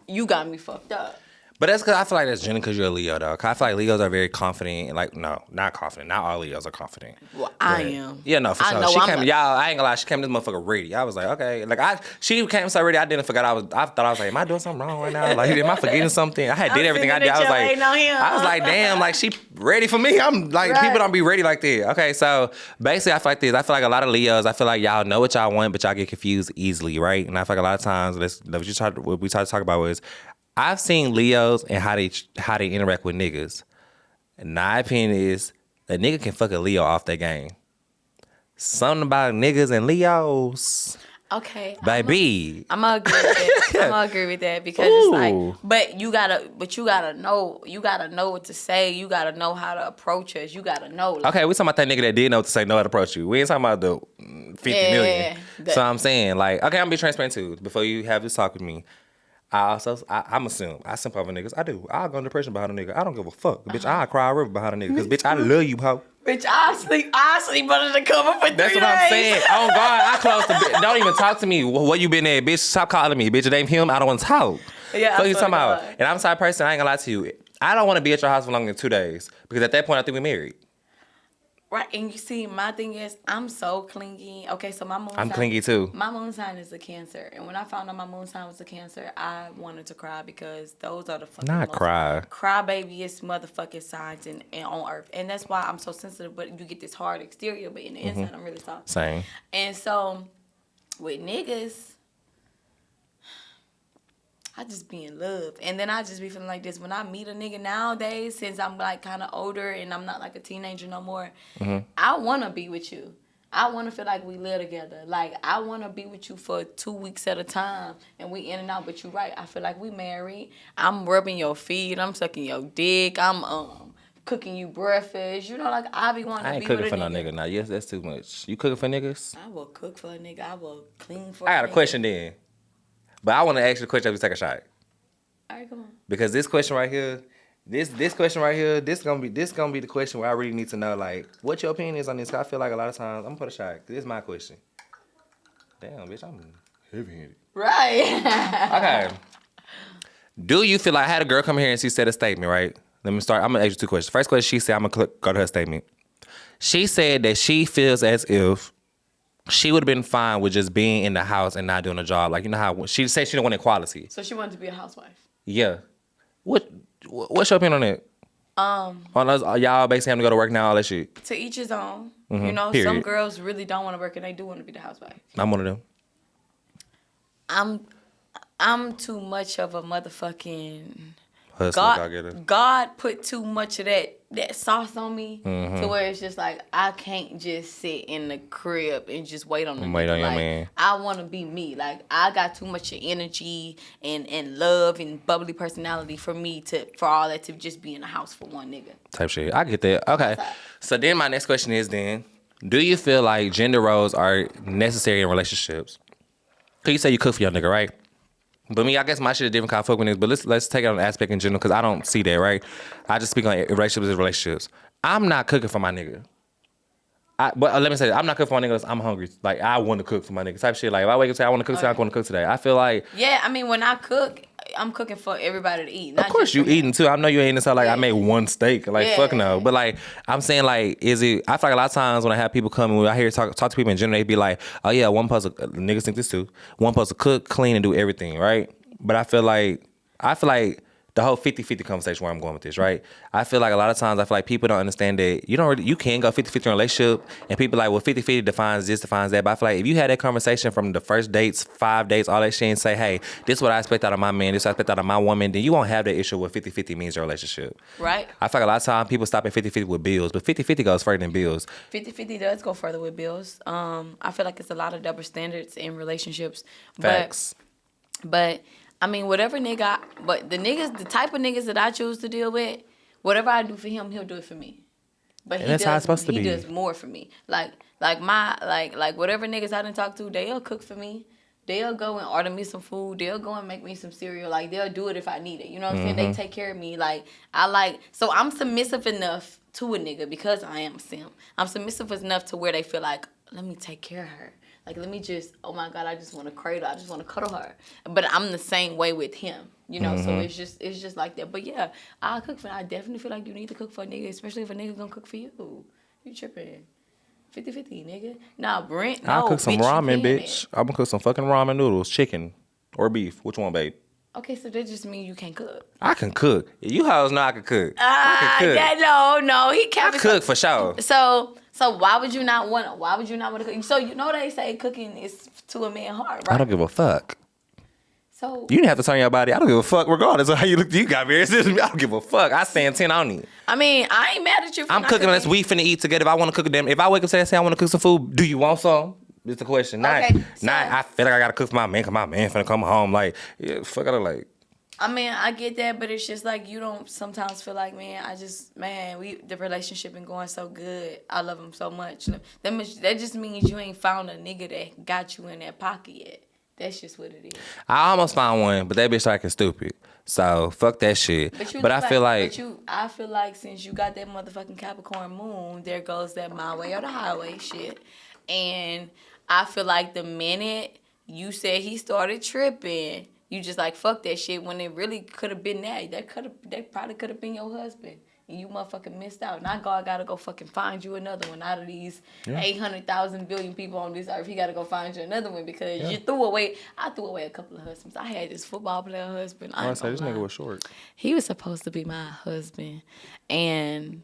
You got me fucked up.
But that's because I feel like that's generally because you're a Leo, though. 'Cause I feel like Leos are very confident. And like, no, not confident. Not all Leos are confident.
Well, I am.
Yeah, no, for
I
sure.
know
She
I'm
came,
like-
y'all, I ain't gonna lie, she came this motherfucker ready. I was like, okay. Like, she came so ready, I didn't forget I thought I was like, am I doing something wrong right now? Like, am I forgetting something? I did everything I did. I was like, damn, like, she ready for me. I'm like,
Right.
people don't be ready like that. Okay, so basically, I feel like this. I feel like a lot of Leos, I feel like y'all know what y'all want, but y'all get confused easily, right? And I feel like a lot of times, what we try to talk about was, I've seen Leos and how they interact with niggas. And my opinion is a nigga can fuck a Leo off their game. Something about niggas and Leos,
Okay.
baby.
I'm gonna agree with that. I'm gonna agree with that because it's like, but you gotta know what to say. You gotta know how to approach us. You gotta know. Like,
Okay, we talking about that nigga that did know what to say, know how to approach you. We ain't talking about the 50 million. So I'm saying, like, okay, I'm gonna be transparent too. Before you have this talk with me, I'm assume I simp over niggas. I do. I'll go in depression behind a nigga. I don't give a fuck. Bitch, I'll cry a river behind a nigga. Cause bitch, I love you, ho.
bitch, I sleep under the cover for 3 days.
That's what I'm saying. Oh God, I close the bitch. Don't even talk to me. Where you been at, bitch? Stop calling me, bitch. It ain't him. I don't want to talk.
Yeah,
What you talking about? And I'm the type of person, I ain't gonna lie to you. I don't want to be at your house for longer than 2 days because at that point I think we married.
Right, and you see, my thing is, I'm so clingy. Okay, so my moon
I'm
sign,
clingy too.
My moon sign is a Cancer, and when I found out my moon sign was a Cancer, I wanted to cry because those are the fucking
Not cry.
crybabyest motherfucking signs in on earth, and that's why I'm so sensitive. But you get this hard exterior, but in the inside, I'm really soft.
Same.
And so, with niggas, I just be in love. And then I just be feeling like this. When I meet a nigga nowadays, since I'm like kind of older and I'm not like a teenager no more, I want to be with you. I want to feel like we live together. Like, I want to be with you for 2 weeks at a time. And we in and out. But you're right. I feel like we married. I'm rubbing your feet. I'm sucking your dick. I'm cooking you breakfast. You know, like, I be wanting to be with a nigga.
I ain't cooking for no nigga now. Yes, that's too much. You cooking for niggas?
I will cook for a nigga. I will clean for
I got a question then. But I want to ask you a question after we take a shot.
All right, come on.
Because this question right here, this question right here, this gonna be the question where I really need to know, like, what your opinion is on this. 'Cause I feel like a lot of times, I'm gonna put a shot. 'Cause this is my question. Damn, bitch, I'm heavy-handed.
Right.
Okay. Do you feel like I had a girl come here and she said a statement, right? Let me start. I'm gonna ask you 2 questions. First question, she said, I'm gonna go to her statement. She said that she feels as if she would have been fine with just being in the house and not doing a job. Like, you know how she said she don't want equality.
So she wanted to be a housewife.
Yeah. What's your opinion on that? On us, y'all basically having to go to work now, all that shit.
To each his own. You know,
Period.
some girls really don't want to work and they do want to be the housewife.
I'm one of them.
I'm too much of a motherfucking
Hustler,
God put too much of that sauce on me to where it's just like I can't just sit in the crib and just wait on the
Wait on your
like,
man.
I want to be me. Like, I got too much of energy and love and bubbly personality for all that to just be in the house for one nigga.
Type shit. I get that. Okay. So then my next question is then, do you feel like gender roles are necessary in relationships? Cause you say you cook for your nigga, right? But me, I guess my shit is different kind of fuck with niggas, but let's take it on an aspect in general, because I don't see that, right? I just speak on relationships as relationships. I'm not cooking for my nigga. But let me say this, I'm not cooking for my nigga, I'm hungry. Like, I want to cook for my nigga. Type shit. Like, if I wake up and say I want to cook today, I want to cook today. I feel like...
Yeah, I mean, when I cook, I'm cooking for everybody to eat.
Of course you eating too. I know you ain't so like I made one steak. Like, fuck no. But like, I'm saying like, I feel like a lot of times when I have people come and when I hear talk to people in general, they be like, oh yeah, one person, niggas think this too. One person cook, clean, and do everything, right? But I feel like the whole 50-50 conversation where I'm going with this, right? I feel like a lot of times people don't understand that you can go 50-50 in a relationship, and people like, well, 50-50 defines this, defines that. But I feel like if you had that conversation from the first dates, 5 dates, all that shit, and say, hey, this is what I expect out of my man, this is what I expect out of my woman, then you won't have that issue with 50-50 means your relationship.
Right.
I feel like a lot of times people stop at 50-50 with bills, but 50-50 goes further than bills.
50-50 does go further with bills. I feel like it's a lot of double standards in relationships.
Facts.
But I mean, the type of niggas that I choose to deal with, whatever I do for him, he'll do it for me. But
and that's how it's supposed to be.
He does more for me. Like whatever niggas I done talk to, they'll cook for me. They'll go and order me some food. They'll go and make me some cereal. Like, they'll do it if I need it. You know what I'm saying? They take care of me. So I'm submissive enough to a nigga because I am a simp. I'm submissive enough to where they feel like, let me take care of her. Like, let me just, oh my God, I just want to cradle. I just want to cuddle her. But I'm the same way with him. You know, so it's just like that. But yeah, I definitely feel like you need to cook for a nigga, especially if a nigga gonna cook for you. You tripping. 50-50, nigga. Nah, Brent, no,
I'll cook some
bitch, you
ramen,
paying
bitch.
it.
I'm gonna cook some fucking ramen noodles, chicken or beef. Which one, babe?
Okay, so that just means you can't cook.
I can cook. You hoes know I can cook. I can cook.
No, he
I
can't.
cook for sure.
So why would you not want to cook? So you know they say cooking is to a man's heart, right?
I don't give a fuck.
So
You didn't have to turn your body. I don't give a fuck regardless of how you look. You got very serious. I don't give a fuck. I stand 10 on it.
I mean, I ain't mad at you for
I'm
not
cooking unless we finna eat together. If I want to cook them, if I wake up today and say I want to cook some food, do you want some? It's the question. Not I feel like I gotta cook for my man, cause my man finna come home. Like, yeah, fuck, I look like.
I mean, I get that, but it's just like you don't sometimes feel like, man, the relationship been going so good. I love him so much. That just means you ain't found a nigga that got you in that pocket yet. That's just what it is.
I almost found one, but that bitch acting stupid. So fuck that shit. But I feel like
I feel like since you got that motherfucking Capricorn moon, there goes that my way or the highway shit. And I feel like the minute you said he started tripping, you just like fuck that shit when it really could have been that. That probably could have been your husband. And you motherfucking missed out. Now God gotta go fucking find you another one out of these 800,000 billion people on this earth. He gotta go find you another one because you threw away. I threw away a couple of husbands. I had this football player husband.
I say this nigga was short.
He was supposed to be my husband, and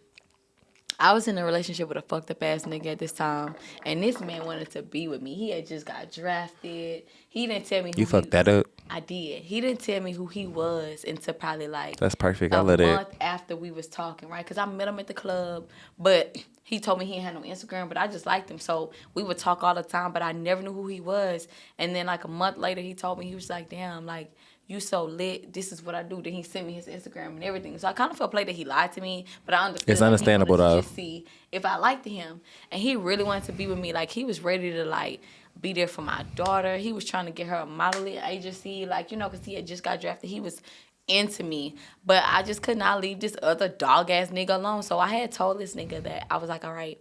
I was in a relationship with a fucked up ass nigga at this time, and this man wanted to be with me. He had just got drafted. He didn't tell me who
You fucked that up?
I did. He didn't tell me who he was until probably like
that's perfect.
I love
it.
A month after we was talking, right? Because I met him at the club, but he told me he ain't had no Instagram, but I just liked him. So we would talk all the time, but I never knew who he was. And then like a month later, he told me, he was like, damn, like, you so lit. This is what I do. Then he sent me his Instagram and everything. So I kind of felt like that he lied to me, but I understood.
It's understandable though.
Just see if I liked him, and he really wanted to be with me. Like he was ready to like be there for my daughter. He was trying to get her a modeling agency, like, you know, because he had just got drafted. He was into me, but I just could not leave this other dog ass nigga alone. So I had told this nigga that I was like, all right,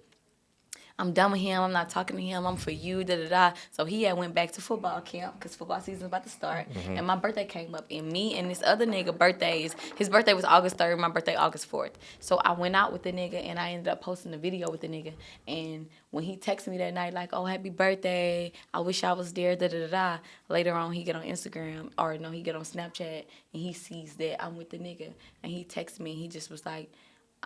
I'm done with him. I'm not talking to him. I'm for you, da-da-da. So he had went back to football camp because football season's about to start. Mm-hmm. And my birthday came up. And me and this other nigga his birthday was August 3rd, my birthday August 4th. So I went out with the nigga and I ended up posting a video with the nigga. And when he texted me that night, like, oh, happy birthday. I wish I was there, da-da-da-da. Later on, he get on Instagram, or no, he get on Snapchat, and he sees that I'm with the nigga. And he texted me, and he just was like,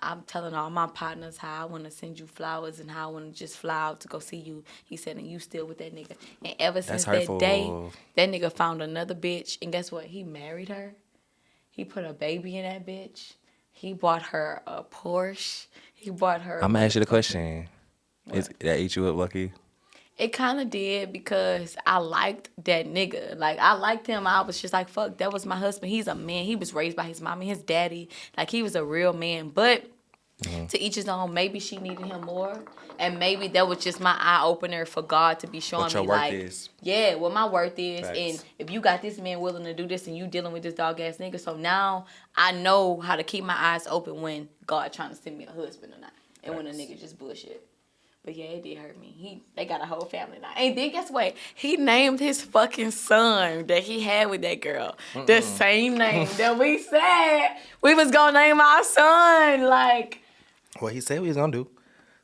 I'm telling all my partners how I want to send you flowers and how I want to just fly out to go see you. He said, and you still with that nigga. And ever since that day, that nigga found another bitch. And guess what? He married her. He put a baby in that bitch. He bought her a Porsche. He bought her...
I'm going to ask you the question. Is that eat you up, Lucky?
It kind of did because I liked that nigga. Like, I liked him. I was just like, fuck, that was my husband. He's a man. He was raised by his mom and his daddy. Like, he was a real man. But to each his own, maybe she needed him more. And maybe that was just my eye-opener for God to be showing
what your
me,
worth
like,
is.
Yeah, what my worth is.
Facts.
And if you got this man willing to do this and you dealing with this dog-ass nigga, so now I know how to keep my eyes open when God trying to send me a husband or not. And when a nigga just bullshit. But yeah, it did hurt me. They got a whole family now. And then guess what? He named his fucking son that he had with that girl the same name that we said we was gonna name our son. Like,
what he said he was gonna do.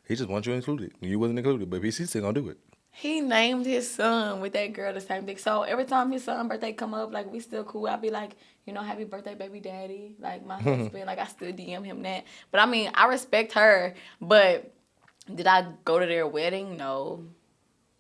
He just wants you included. You wasn't included, but he's still gonna do it.
He named his son with that girl the same thing. So every time his son's birthday come up, like, we still cool. I be like, you know, happy birthday, baby daddy. Like, my husband, like, I still DM him that. But I mean, I respect her, but did I go to their wedding? No.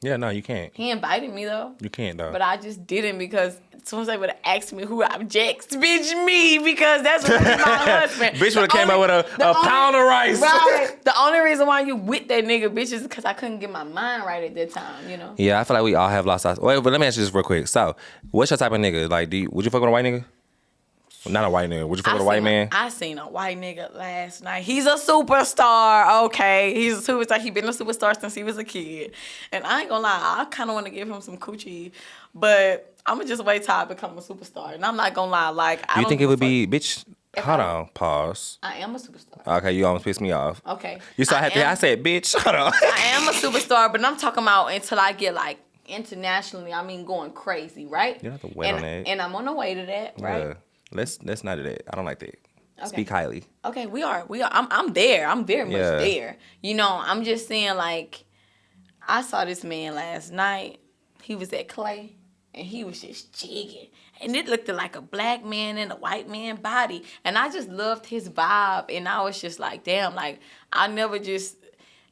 Yeah, no, you can't.
He invited me, though.
You can't, though.
But I just didn't because as soon as they would have asked me who objects, bitch, me, because that's what my husband.
Bitch would have came out with a pound of rice.
Right. The only reason why you with that nigga, bitch, is because I couldn't get my mind right at that time, you know?
Yeah, I feel like we all have lost our... Wait, but let me ask you this real quick. So, what's your type of nigga? Like, would you fuck with a white nigga? Not a white nigga. Would you fuck with a white man?
I seen a white nigga last night. He's a superstar, okay? He's a superstar. He been a superstar since he was a kid. And I ain't gonna lie, I kind of want to give him some coochie. But I'm going to just wait till I become a superstar. And I'm not gonna lie, like, I
you
don't
think it would be... Bitch, hold on. Pause.
I am a superstar.
Okay, you almost pissed me off.
Okay.
You saw I said, bitch, hold on.
I am a superstar, but I'm talking about until I get, like, internationally, I mean, going crazy, right?
You don't have to wait on that.
And I'm on the way to that, right? Yeah.
Let's not do that. I don't like that.
Okay.
Speak highly.
Okay, we are. I'm there. I'm very much
Yeah.
there. You know, I'm just saying, like, I saw this man last night. He was at Clay, and he was just jigging. And it looked like a black man in a white man body. And I just loved his vibe. And I was just like, damn, like,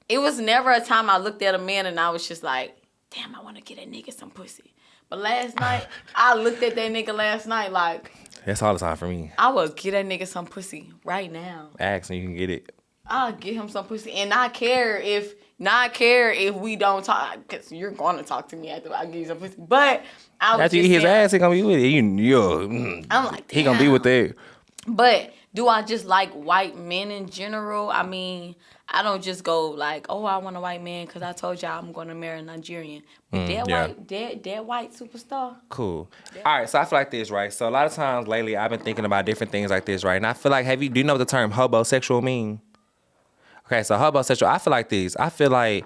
it was never a time I looked at a man and I was just like, damn, I want to get a nigga some pussy. But last night, I looked at that nigga last night like,
That's all the time for me.
I will get that nigga some pussy right now.
Ask and you can get it.
I'll get him some pussy and not care if we don't talk, because you're going to talk to me after I give you some pussy. But I was
After you
just
eat his
saying,
ass, he gonna be with it.
I'm like,
he gonna be with that.
But do I just like white men in general? I mean, I don't just go like, oh, I want a white man because I told y'all I'm going to marry a Nigerian. But that white superstar.
Cool. All right, so I feel like this, right? So a lot of times lately, I've been thinking about different things like this, right? And I feel like, do you know what the term hobosexual mean? Okay, so hobosexual, I feel like this. I feel like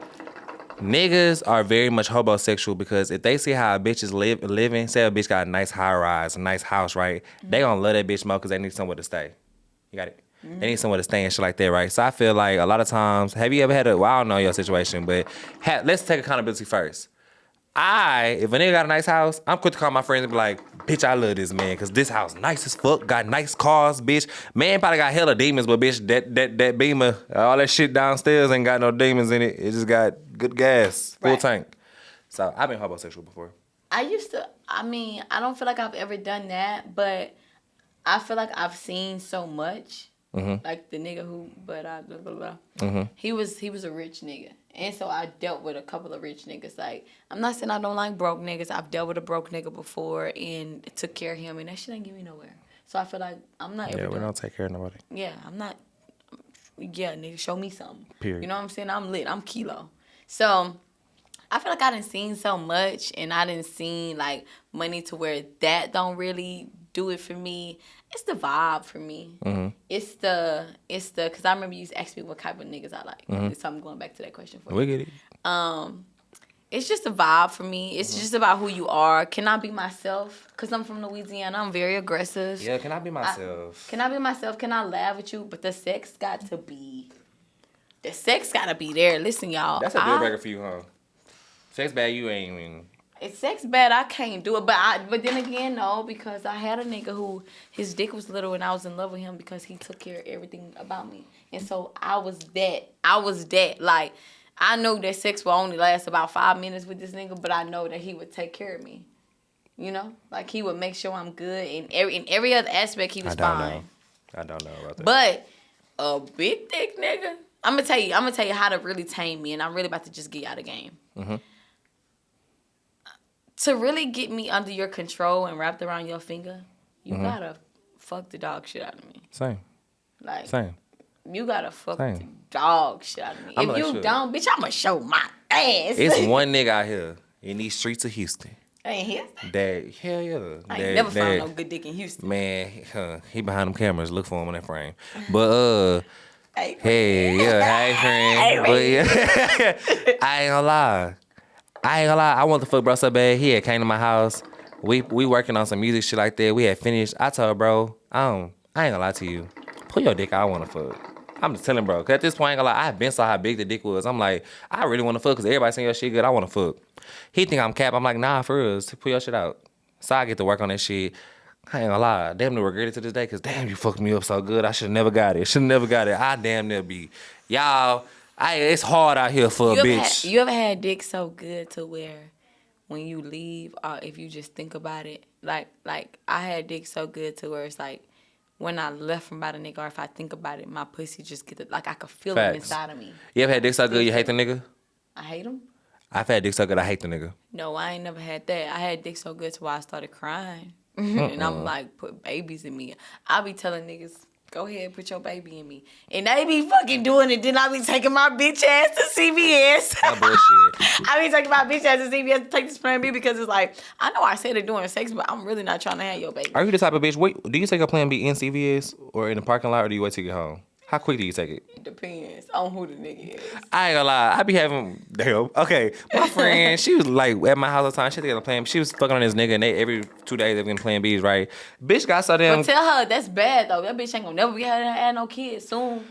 niggas are very much hobosexual because if they see how a bitch is living, say a bitch got a nice high rise, a nice house, right? They gonna love that bitch more because they need somewhere to stay. You got it? They need somewhere to stay and shit like that, right? So I feel like a lot of times, have you ever had well, I don't know your situation, but let's take accountability first. If a nigga got a nice house, I'm quick to call my friends and be like, bitch, I love this man, cause this house nice as fuck, got nice cars, bitch. Man probably got hella demons, but bitch, that Beamer, all that shit downstairs ain't got no demons in it. It just got good gas, full tank. So I've been homosexual before.
I don't feel like I've ever done that, but I feel like I've seen so much. Mm-hmm. Like the nigga he was a rich nigga. And so I dealt with a couple of rich niggas. Like, I'm not saying I don't like broke niggas. I've dealt with a broke nigga before and took care of him, and that shit ain't get me nowhere. So I feel like I'm not
we don't take care of nobody.
Yeah, I'm not. Yeah, nigga, show me something.
Period.
You know what I'm saying? I'm lit. I'm kilo. So I feel like I done seen so much, and I done seen, like, money to where that don't really do it for me. It's the vibe for me. Mm-hmm. It's the, because I remember you used to ask me what type of niggas I like. Mm-hmm. So I'm going back to that question for you.
We get it.
It's just a vibe for me. It's just about who you are. Can I be myself? Because I'm from Louisiana. I'm very aggressive.
Yeah, can I be myself?
Can I be myself? Can I laugh with you? But the sex got to be there. Listen, y'all.
That's a deal breaker for you, huh? Sex bad, you ain't even...
It's sex bad, I can't do it. But then again, no, because I had a nigga who, his dick was little and I was in love with him because he took care of everything about me. And so I was that. Like, I know that sex will only last about 5 minutes with this nigga, but I know that he would take care of me. You know? Like, he would make sure I'm good. In every other aspect, he was fine.
I don't know about that.
But a big dick nigga, I'm gonna tell you how to really tame me, and I'm really about to just get out of the game. Mm-hmm. To really get me under your control and wrapped around your finger, you gotta fuck the dog shit out of me.
Same.
You gotta fuck the dog shit out of me. If you don't, bitch, I'ma show my ass.
It's one nigga out here in these streets of Houston.
Ain't Houston?
Hell yeah.
I ain't never found no good dick in Houston.
Man, he behind them cameras. Look for him on that frame. But hey friend. But yeah, I ain't gonna lie. I want to fuck bro so bad. He had came to my house. We working on some music shit like that. We had finished. I told bro, I ain't gonna lie to you. Pull your dick out. I want to fuck. I'm just telling bro. Cause at this point, I ain't gonna lie. I been saw how big the dick was. I'm like, I really want to fuck. Cause everybody saying your shit good. I want to fuck. He think I'm cap. I'm like, nah, for real. Pull your shit out. So I get to work on that shit. I ain't gonna lie. Damn near regret it to this day. Cause damn, you fucked me up so good. I should never got it. I damn near be. Y'all. It's hard out here for a bitch.
You ever had dick so good to where when you leave, or if you just think about it, like I had dick so good to where it's like when I left from about a nigga, or if I think about it, my pussy just like I could feel it inside of me.
You ever had dick so good you hate the nigga?
I hate him.
I've had dick so good I hate the nigga.
No, I ain't never had that. I had dick so good to where I started crying. And I'm like, put babies in me. I be telling niggas, go ahead, put your baby in me. And they be fucking doing it. Then I be taking my bitch ass to CVS.
That bullshit.
I be taking my bitch ass to CVS to take this Plan B because it's like, I know I said it during sex, but I'm really not trying to have your baby.
Are you the type of bitch, do you take a Plan B in CVS or in the parking lot, or do you wait till you get home? How quick do you take it?
It depends on who the nigga is.
I ain't gonna lie. I be having okay. My friend, she was like at my house all the time. She together playing. She was fucking on this nigga, and they every 2 days they've been playing B's, right? Bitch got so damn.
But tell her that's bad though. That bitch ain't gonna never be had no kids soon.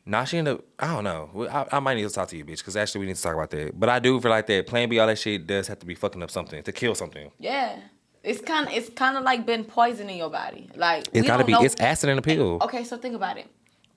Nah, she ended up. I don't know. I might need to talk to you, bitch, because actually we need to talk about that. But I do feel like that Plan B, all that shit does have to be fucking up something to kill something.
Yeah. It's kind of like been poisoning your body. Like
It's gotta be. It's acid in a pill.
Okay, so think about it.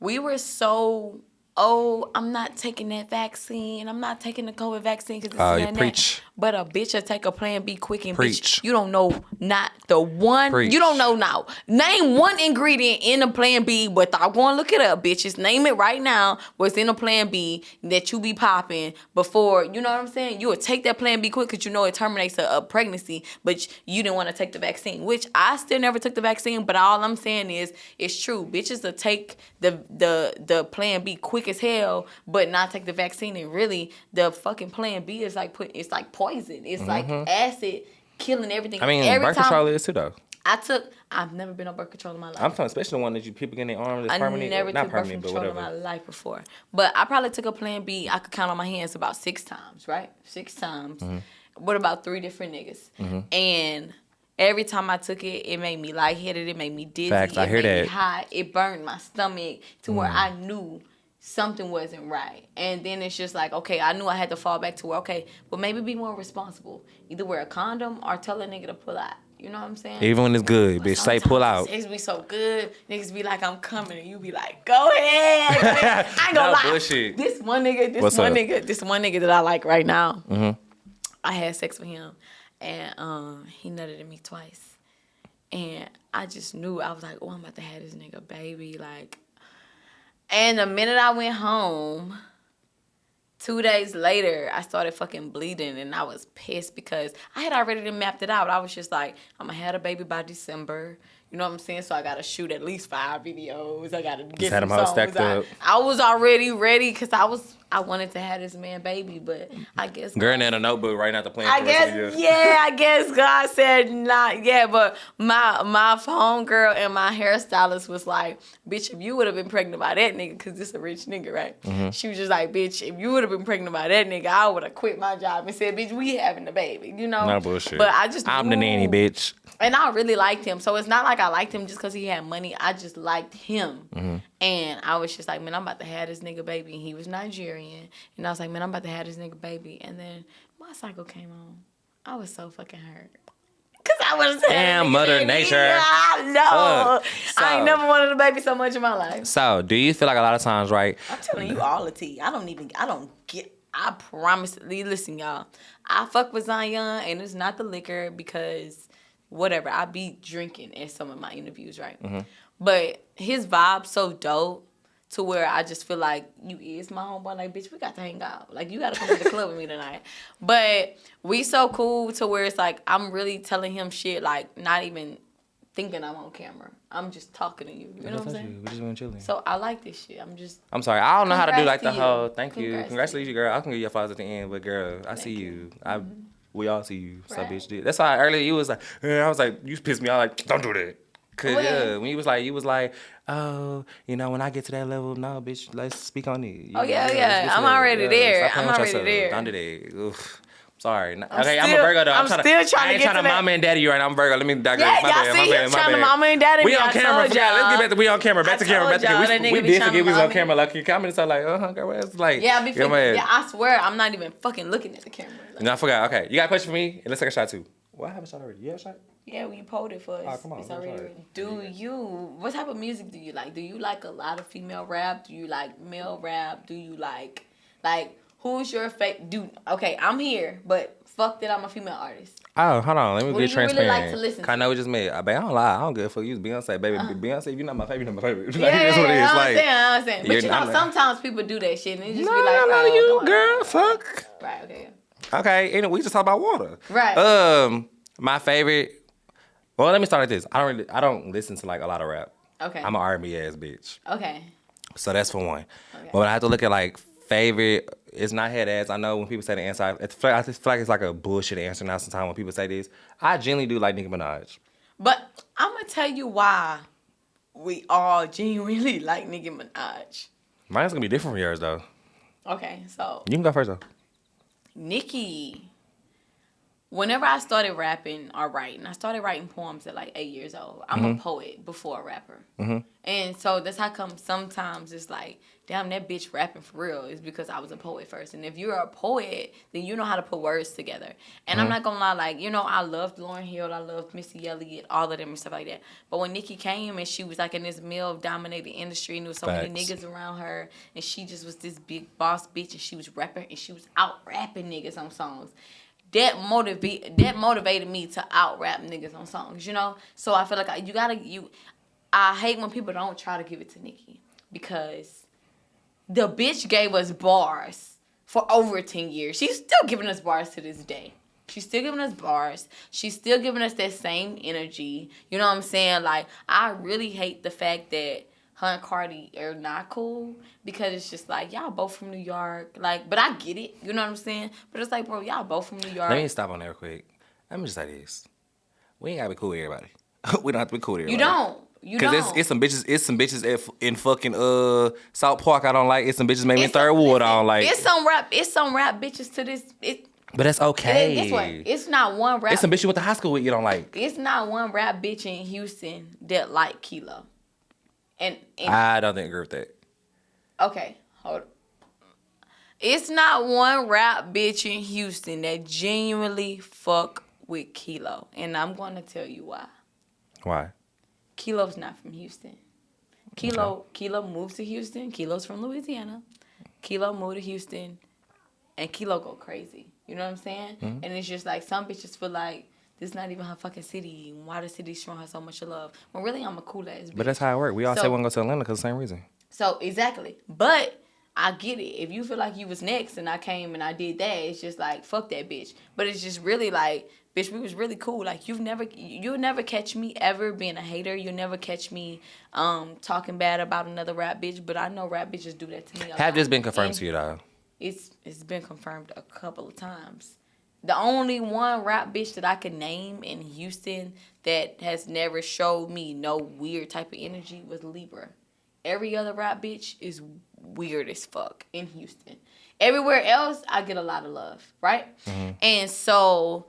We were so, I'm not taking that vaccine. I'm not taking the COVID vaccine because it's
you preach.
But a bitch will take a Plan B quick and
Preach.
bitch, you don't know not the one.
Preach.
You don't know now. Name one ingredient in a Plan B without going to look it up, bitches. Name it right now what's in a Plan B that you be popping before, you know what I'm saying? You would take that Plan B quick because you know it terminates a pregnancy, but you didn't want to take the vaccine, which I still never took the vaccine, but all I'm saying is it's true. Bitches will take the Plan B quick as hell, but not take the vaccine, and really the fucking Plan B is like it's like poison. It's like acid killing everything.
I mean, birth control is too, though.
I've never been on birth control in my life.
I'm talking, especially the one that people get in their arms.
I
permanent,
never
not
took birth
permanent, but
control in
whatever.
my life before. But I probably took a Plan B, I could count on my hands about 6 times, right? 6 times. With about 3 different niggas. And every time I took it, it made me lightheaded. It made me dizzy.
Facts, I hear
it made
that.
me hot. It burned my stomach to where I knew something wasn't right. And then it's just like, okay, I knew I had to fall back to where, okay, but maybe be more responsible. Either wear a condom or tell a nigga to pull out. You know what I'm saying?
Even when it's good,
But
bitch, say pull out.
Niggas be so good. Niggas be like, I'm coming. And you be like, go ahead. Go ahead. I ain't gonna
No
lie.
bullshit.
This one nigga that I like right now, I had sex with him. And he nutted at me twice. And I just knew. I was like, oh, I'm about to have this nigga baby. Like, and the minute I went home, 2 days later, I started fucking bleeding, and I was pissed because I had already mapped it out. I was just like, I'm gonna have a baby by December. You know what I'm saying? So I gotta shoot at least 5 videos. I gotta get
had
some
them all
songs.
stacked up.
I was already ready because I wanted to have this man baby, but I guess
Girl in a notebook right now to plan.
I guess God said not. Yeah, but my phone girl and my hairstylist was like, bitch, if you would have been pregnant by that nigga, because this a rich nigga, right? She was just like, bitch, if you would have been pregnant by that nigga, I would have quit my job and said, bitch, we having the baby, you know?
No bullshit.
But
I'm the nanny, bitch.
And I really liked him. So it's not like I liked him just because he had money. I just liked him. And I was just like, man, I'm about to have this nigga baby. And he was Nigerian. And I was like, man, I'm about to have this nigga baby. And then my cycle came on. I was so fucking hurt. Because I was
Damn, Mother
baby.
Nature.
I know.
So,
I ain't never wanted a baby so much in my life.
So, do you feel like a lot of times, right?
I'm telling you all the tea. I promise. Listen, y'all. I fuck with Zion, and it's not the liquor because whatever. I be drinking in some of my interviews, right? But his vibe's so dope to where I just feel like you is my homeboy. Like, bitch, we got to hang out. Like, you got to come to the club with me tonight. But we so cool to where it's like I'm really telling him shit, like, not even thinking I'm on camera. I'm just talking to you. You know what I'm saying?
We just went chilling.
So I like this shit.
I'm sorry. I don't know how to do like the
Congrats to
whole.
you.
Thank you.
Congrats
Congratulations,
to you.
girl. I can give you your flowers at the end, but girl, I
Thank
see you.
you.
We all see you. So
Right.
bitch, that's why earlier you was like, I was like, you pissed me off. Like, don't do that. Cause
When?
when you was like, oh, you know, when I get to that level, no, bitch, let's speak on it.
Oh, yeah.
let's get to
I'm
that.
already there.
Stop playing
I'm
with
already
yourself.
there.
Don't do that. Oof. Sorry. Okay, I'm
still-
a Virgo though.
I'm still trying
I
to
ain't
get
trying
to
to
that.
mama and daddy you right now. I'm Virgo. Let me digress.
Yeah,
My
y'all
bad,
see
my
him
bad, my
trying to
bad.
mama and daddy
We
me.
on
I
camera.
told
Forgot. Let's
y'all.
get back to we on camera. Back
I
to camera. Back to
told y'all,
camera.
that
We
nigga be
did
trying
forget
to
we was on
mama.
camera. Like, you commented so like, girl, it's like,
Yeah, I be
yeah, man.
yeah, I swear, I'm not even fucking looking at the camera. Like,
No, I forgot. Okay, you got a question for me? And let's take a shot too. Well, I have a shot already. You have a shot?
yeah, when you pulled it for us,
Oh, come on,
it's
I'm
already
sorry.
ready. Do you, what type of music do you like? Do you like a lot of female rap? Do you like male rap? Do you like, who's your favorite? Okay, I'm here, but fuck that I'm a female artist.
Oh, hold on. Let me
What
be
do you really
transparent.
like to listen to?
I know we just met. I bet I don't lie. I don't give a fuck. You Beyonce, baby. Beyonce, if you're not my favorite, you're not my favorite. Like,
Yeah,
that's what it is.
I
Like,
understand. But
you're
you know,
not-
sometimes people do that shit, and it just
no,
be like,
no,
oh,
you,
come on.
girl. Fuck.
Right, okay.
Okay, anyway, we just talked about water.
Right.
My favorite. Well, let me start with this. I don't listen to like a lot of rap.
Okay.
I'm an R&B ass bitch.
Okay.
So that's for one.
Okay.
But when I have to look at like favorite, it's not head ass. I know when people say the answer, I just feel like it's like a bullshit answer now sometimes when people say this. I genuinely do like Nicki Minaj.
But I'm going to tell you why we all genuinely like Nicki Minaj.
Mine's gonna be different from yours though.
Okay, so
You can go first though.
Nicki, whenever I started rapping or writing, I started writing poems at like 8 years old. I'm a poet before a rapper. And so that's how come sometimes it's like, damn, that bitch rapping for real. It's because I was a poet first. And if you're a poet, then you know how to put words together. And I'm not going to lie, like, you know, I loved Lauryn Hill. I loved Missy Elliott, all of them and stuff like that. But when Nicki came and she was like in this male-dominated industry and there was so many niggas around her and she just was this big boss bitch and she was rapping and she was out-rapping niggas on songs. That motivated me to out-rap niggas on songs, you know? So I feel like I hate when people don't try to give it to Nicki because the bitch gave us bars for over 10 years. She's still giving us bars to this day. She's still giving us bars. She's still giving us that same energy. You know what I'm saying? Like, I really hate the fact that her and Cardi are not cool because it's just like, y'all both from New York. Like, but I get it. You know what I'm saying? But it's like, bro, y'all both from New York.
Let me stop on there real quick. Let me just say this. We ain't gotta be cool with everybody. We don't have to be cool with everybody.
You don't.
Because it's some bitches in fucking South Park I don't like. It's some bitches maybe in Third Ward I don't like.
It's some rap bitches to this.
But that's okay.
Guess what? It's not one rap.
It's some bitch you went to high school with you don't like.
It's not one rap bitch in Houston that like KayyKilo. And
I don't agree with that.
Okay, hold on. It's not one rap bitch in Houston that genuinely fuck with KayyKilo. And I'm going to tell you why.
Why?
KayyKilo's not from Houston. KayyKilo moved to Houston. KayyKilo's from Louisiana. KayyKilo moved to Houston. And KayyKilo go crazy. You know what I'm saying? Mm-hmm. And it's just like some bitches feel like this is not even her fucking city. Why the city showing her so much love? Well, really, I'm a cool ass bitch.
But that's how it works. We all say we want to go to Atlanta because of the same reason.
So, exactly. But I get it. If you feel like you was next and I came and I did that, it's just like, fuck that bitch. But it's just really like, bitch, we was really cool. Like, you'll never catch me ever being a hater. You'll never catch me talking bad about another rap bitch. But I know rap bitches do that to me a lot.
Have this been confirmed to you, though?
It's been confirmed a couple of times. The only one rap bitch that I can name in Houston that has never showed me no weird type of energy was Libra. Every other rap bitch is weird as fuck in Houston. Everywhere else, I get a lot of love, right? Mm-hmm. And so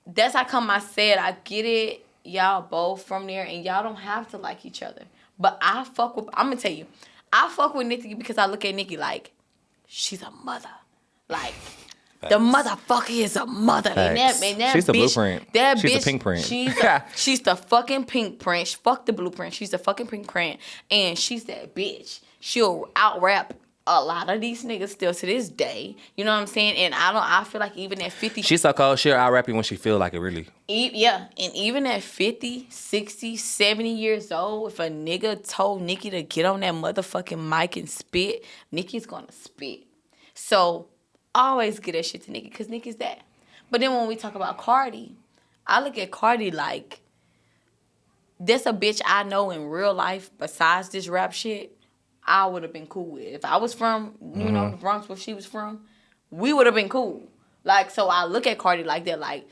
that's how come I said I get it. Y'all both from there, and y'all don't have to like each other. But I'm going to tell you, I fuck with Nicki because I look at Nicki like, she's a mother. Like, the motherfucker is a mother. And that
she's
bitch,
the blueprint. She's the pink print.
She's the fucking pink print. Fuck the blueprint. She's the fucking pink print. And she's that bitch. She'll out-rap a lot of these niggas still to this day. You know what I'm saying? And I feel like even at 50...
She's so cold, she'll out-rap you when she feel like it, really.
Yeah. And even at 50, 60, 70 years old, if a nigga told Nicki to get on that motherfucking mic and spit, Nicki's gonna spit. So... always get that shit to Nicki because Nicki's that. But then when we talk about Cardi, I look at Cardi like, that's a bitch I know in real life besides this rap shit, I would have been cool with. If I was from, you know, the Bronx where she was from, we would have been cool. Like, so I look at Cardi like that, like,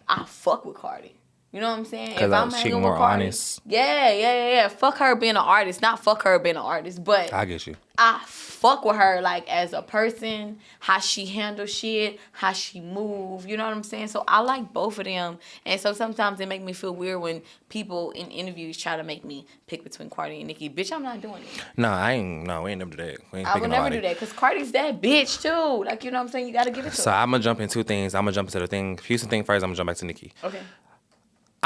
I fuck with Cardi. You know what I'm saying? If I'm hanging with Cardi,
honest.
Yeah. Fuck her being an artist. Not fuck her being an artist, but
I get you.
I fuck with her like as a person, how she handles shit, how she move. You know what I'm saying? So I like both of them, and so sometimes it make me feel weird when people in interviews try to make me pick between Cardi and Nicki. Bitch, I'm not doing it.
No, we ain't never do that.
I would never do that because Cardi's that bitch too. Like, you know what I'm saying? You gotta give it to her.
So I'm gonna jump in two things. I'm gonna jump into the Houston thing first. I'm gonna jump back to Nicki.
Okay.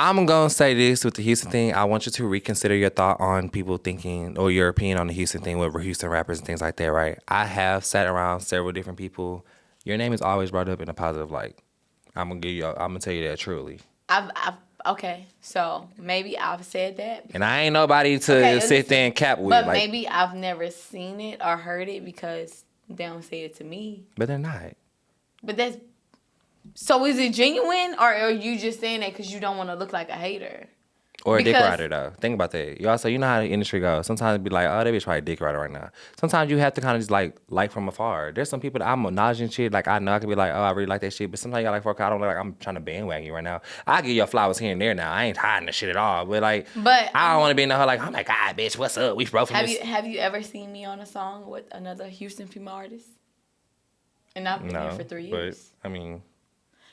I'm going to say this with the Houston thing. I want you to reconsider your thought on people thinking, or your opinion on the Houston thing with Houston rappers and things like that, right? I have sat around several different people. Your name is always brought up in a positive light. I'm going to tell you that truly.
Okay, so maybe I've said that.
And I ain't nobody to sit there and cap with.
But maybe I've never seen it or heard it because they don't say it to me.
But they're not.
But that's... So is it genuine, or are you just saying that because you don't want to look like a hater?
Or a dick rider, though. Think about that. You also, you know how the industry goes. Sometimes it be like, oh, that bitch probably a dick rider right now. Sometimes you have to kind of just like from afar. There's some people that I'm acknowledging shit. Like, I know I could be like, oh, I really like that shit. But sometimes you got like, fuck, I don't look like I'm trying to bandwagon you right now. I give your flowers here and there now. I ain't hiding the shit at all. But like, I don't want to be in the whole like, oh my God, bitch, what's up? We broke from this.
Have you ever seen me on a song with another Houston female artist? And I've been here for 3 years.
But, I mean.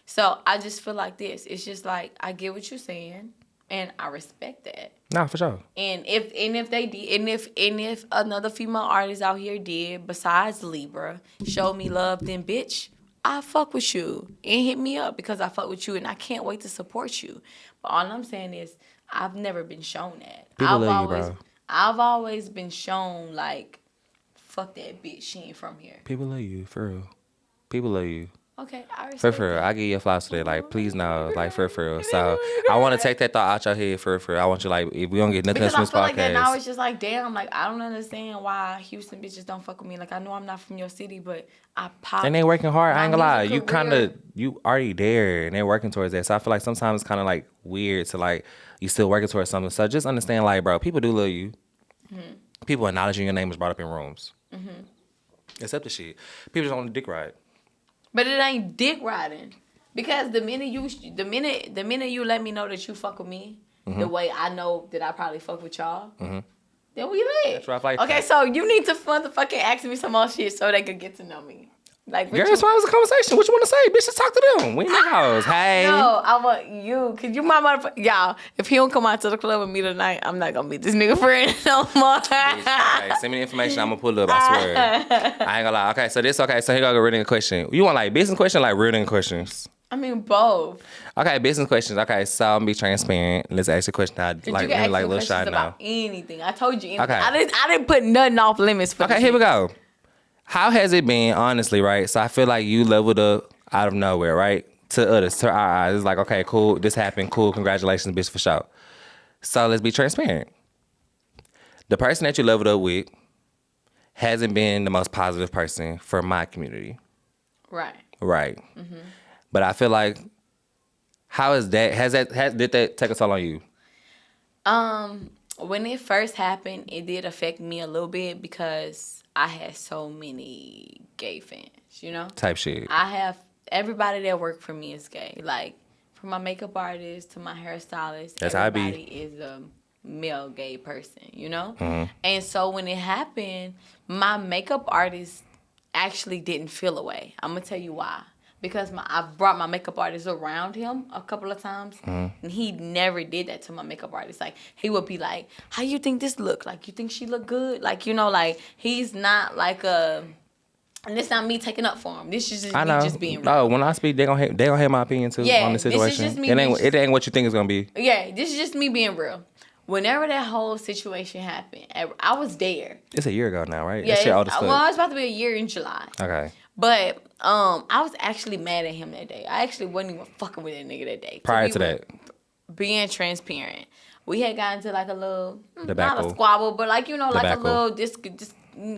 So I just feel like this. It's just like, I get what you're saying. And I respect that.
Nah, for sure.
And if they did, and if another female artist out here did, besides Libra, show me love, then bitch, I fuck with you and hit me up because I fuck with you and I can't wait to support you. But all I'm saying is, I've never been shown that.
People love you, bro.
I've always been shown like, fuck that bitch, she ain't from here.
People love you, for real. People love you.
Okay, I respect
For real. I give you a flowers today. Like, please no. Like, for real. So, I want to take that thought out your head, for real. I want you, like, if we don't get nothing else from this podcast.
Because I feel like that now it's just like, damn, like, I don't understand why Houston bitches don't fuck with me. Like, I know I'm not from your city, but I pop.
And they working hard. I ain't gonna lie. You already there, and they're working towards that. So, I feel like sometimes it's kind of, like, weird to, like, you still working towards something. So, just understand, like, bro, people do love you. Mm-hmm. People acknowledging your name was brought up in rooms. Mm-hmm. Except the shit. People just want to dick ride.
But it ain't dick riding, because the minute you let me know that you fuck with me, the way I know that I probably fuck with y'all, then we lit.
That's rough like
okay, so you need to motherfucking ask me some more shit so they could get to know me. Like,
girl, that's why it was a conversation. What you want to say? Bitch, just talk to them. We in the house. Hey.
No, I want you. Cause you my motherfucker. Y'all, if he don't come out to the club with me tonight, I'm not gonna be this nigga friend no more.
Okay, send me the information. I'm gonna pull it up. I swear. I ain't gonna lie. Okay, so here go reading a question. You want like business question, or like reading questions?
I mean both.
Okay, business questions. Okay, so I'm gonna be transparent. Let's ask a question. I like
you can
like
ask
little shy now.
About anything. I told you anything.
Okay.
I didn't put nothing off limits for.
Okay, here we go. How has it been, honestly, right? So I feel like you leveled up out of nowhere, right? To others, to our eyes. It's like, okay, cool, this happened, cool, congratulations, bitch, for sure. So let's be transparent. The person that you leveled up with hasn't been the most positive person for my community.
Right.
Right. Mm-hmm. But I feel like, how is that, did that take a toll on you?
When it first happened, it did affect me a little bit because I had so many gay fans, you know?
Type shit.
I have, everybody that worked for me is gay. Like, from my makeup artist to my hairstylist,
that's how I
everybody is a male gay person, you know?
Mm-hmm.
And so when it happened, my makeup artist actually didn't feel away. I'm going to tell you why. Because I've brought my makeup artist around him a couple of times, and he never did that to my makeup artist. Like, he would be like, how you think this look? Like, you think she look good? Like, you know, like, he's not like a... And it's not me taking up for him. This is just me just being real.
Oh, when I speak, they gonna hear my opinion too on the situation.
This is just me.
It ain't what you think it's gonna be.
Yeah, this is just me being real. Whenever that whole situation happened, I was there.
It's a year ago now, right?
Yeah,
that shit old as fuck.
Well, it's about to be a year in July.
Okay.
But I was actually mad at him that day. I actually wasn't even fucking with that nigga that day.
Prior to that.
Being transparent. We had gotten to like a little,
debacle.
Not a squabble, but like, you know, like a little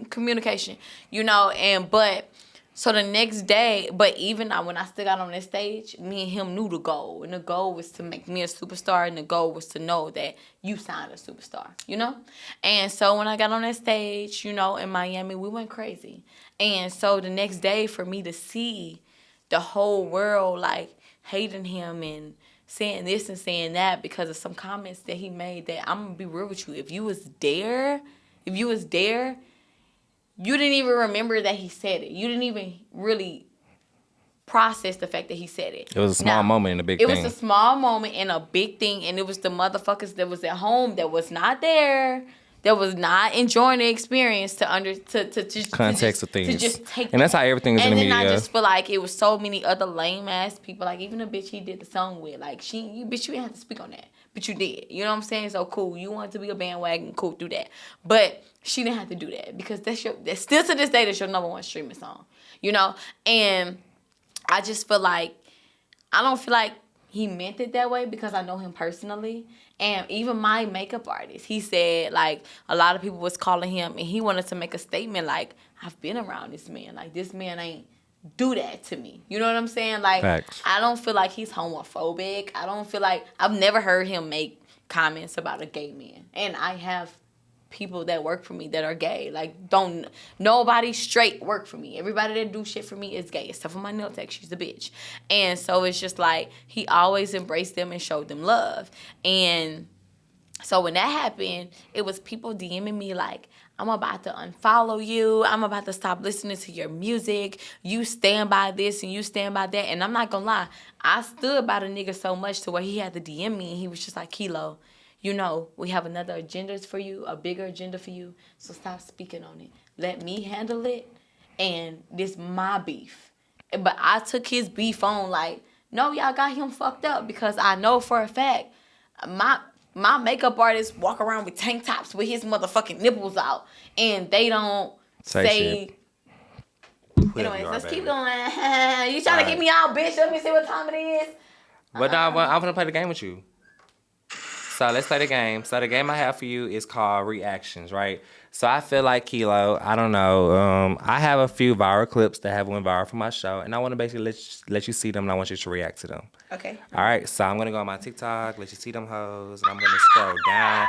communication, you know, but so the next day, but even when I still got on that stage, me and him knew the goal. And the goal was to make me a superstar, and the goal was to know that you signed a superstar, you know? And so when I got on that stage, you know, in Miami, we went crazy. And so the next day, for me to see the whole world, like, hating him and saying this and saying that because of some comments that he made, that I'm going to be real with you. If you was there, you didn't even remember that he said it. You didn't even really process the fact that he said it.
It was a small moment in a big thing.
It was a small moment in a big thing, and it was the motherfuckers that was at home that was not there, that was not enjoying the experience
context of things.
To just take
and that's how everything is in the media.
And then I just feel like it was so many other lame ass people, like even the bitch he did the song with, like you didn't have to speak on that, but you did. You know what I'm saying? So cool. You wanted to be a bandwagon, cool, do that. But she didn't have to do that because that's still to this day that's your number one streaming song. You know? And I just feel like I don't feel like he meant it that way because I know him personally. And even my makeup artist, he said, like, a lot of people was calling him, and he wanted to make a statement, like, I've been around this man. Like, this man ain't do that to me. You know what I'm saying? Like,
facts.
I don't feel like he's homophobic. I don't feel like, I've never heard him make comments about a gay man. And I have people that work for me that are gay. Like, nobody straight work for me. Everybody that do shit for me is gay, except for my nail tech. She's a bitch. And so it's just like, he always embraced them and showed them love. And so when that happened, it was people DMing me like, I'm about to unfollow you. I'm about to stop listening to your music. You stand by this and you stand by that. And I'm not gonna lie, I stood by the nigga so much to where he had to DM me and he was just like, Kilo, you know, we have another agenda for you, a bigger agenda for you, so stop speaking on it. Let me handle it, and this my beef. But I took his beef on like, no, y'all got him fucked up, because I know for a fact my makeup artist walk around with tank tops with his motherfucking nipples out, and they don't say anyways, let's keep going. You trying to get me out, bitch? Let me see what time it is.
But no, I'm gonna play the game with you. So let's play the game. So the game I have for you is called Reactions, right? So I feel like Kilo, I don't know. I have a few viral clips that have went viral from my show, and I want to basically let you see them, and I want you to react to them.
Okay.
All right. So I'm gonna go on my TikTok, let you see them hoes, and I'm gonna scroll down.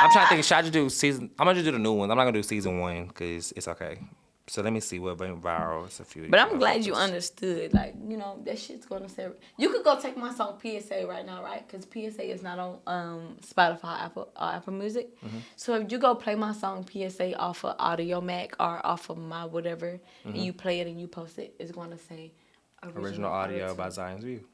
I'm trying to think. Should I just do season? I'm gonna just do the new ones. I'm not gonna do season 1 because it's okay. So let me see what went viral. It's a few.
But I'm glad you understood. Like, you know, that shit's gonna say. You could go take my song PSA right now, right? Because PSA is not on Spotify, Apple Music. Mm-hmm. So if you go play my song PSA off of Audio Mac or off of my whatever, and you play it and you post it, it's gonna say
original audio by Zions View.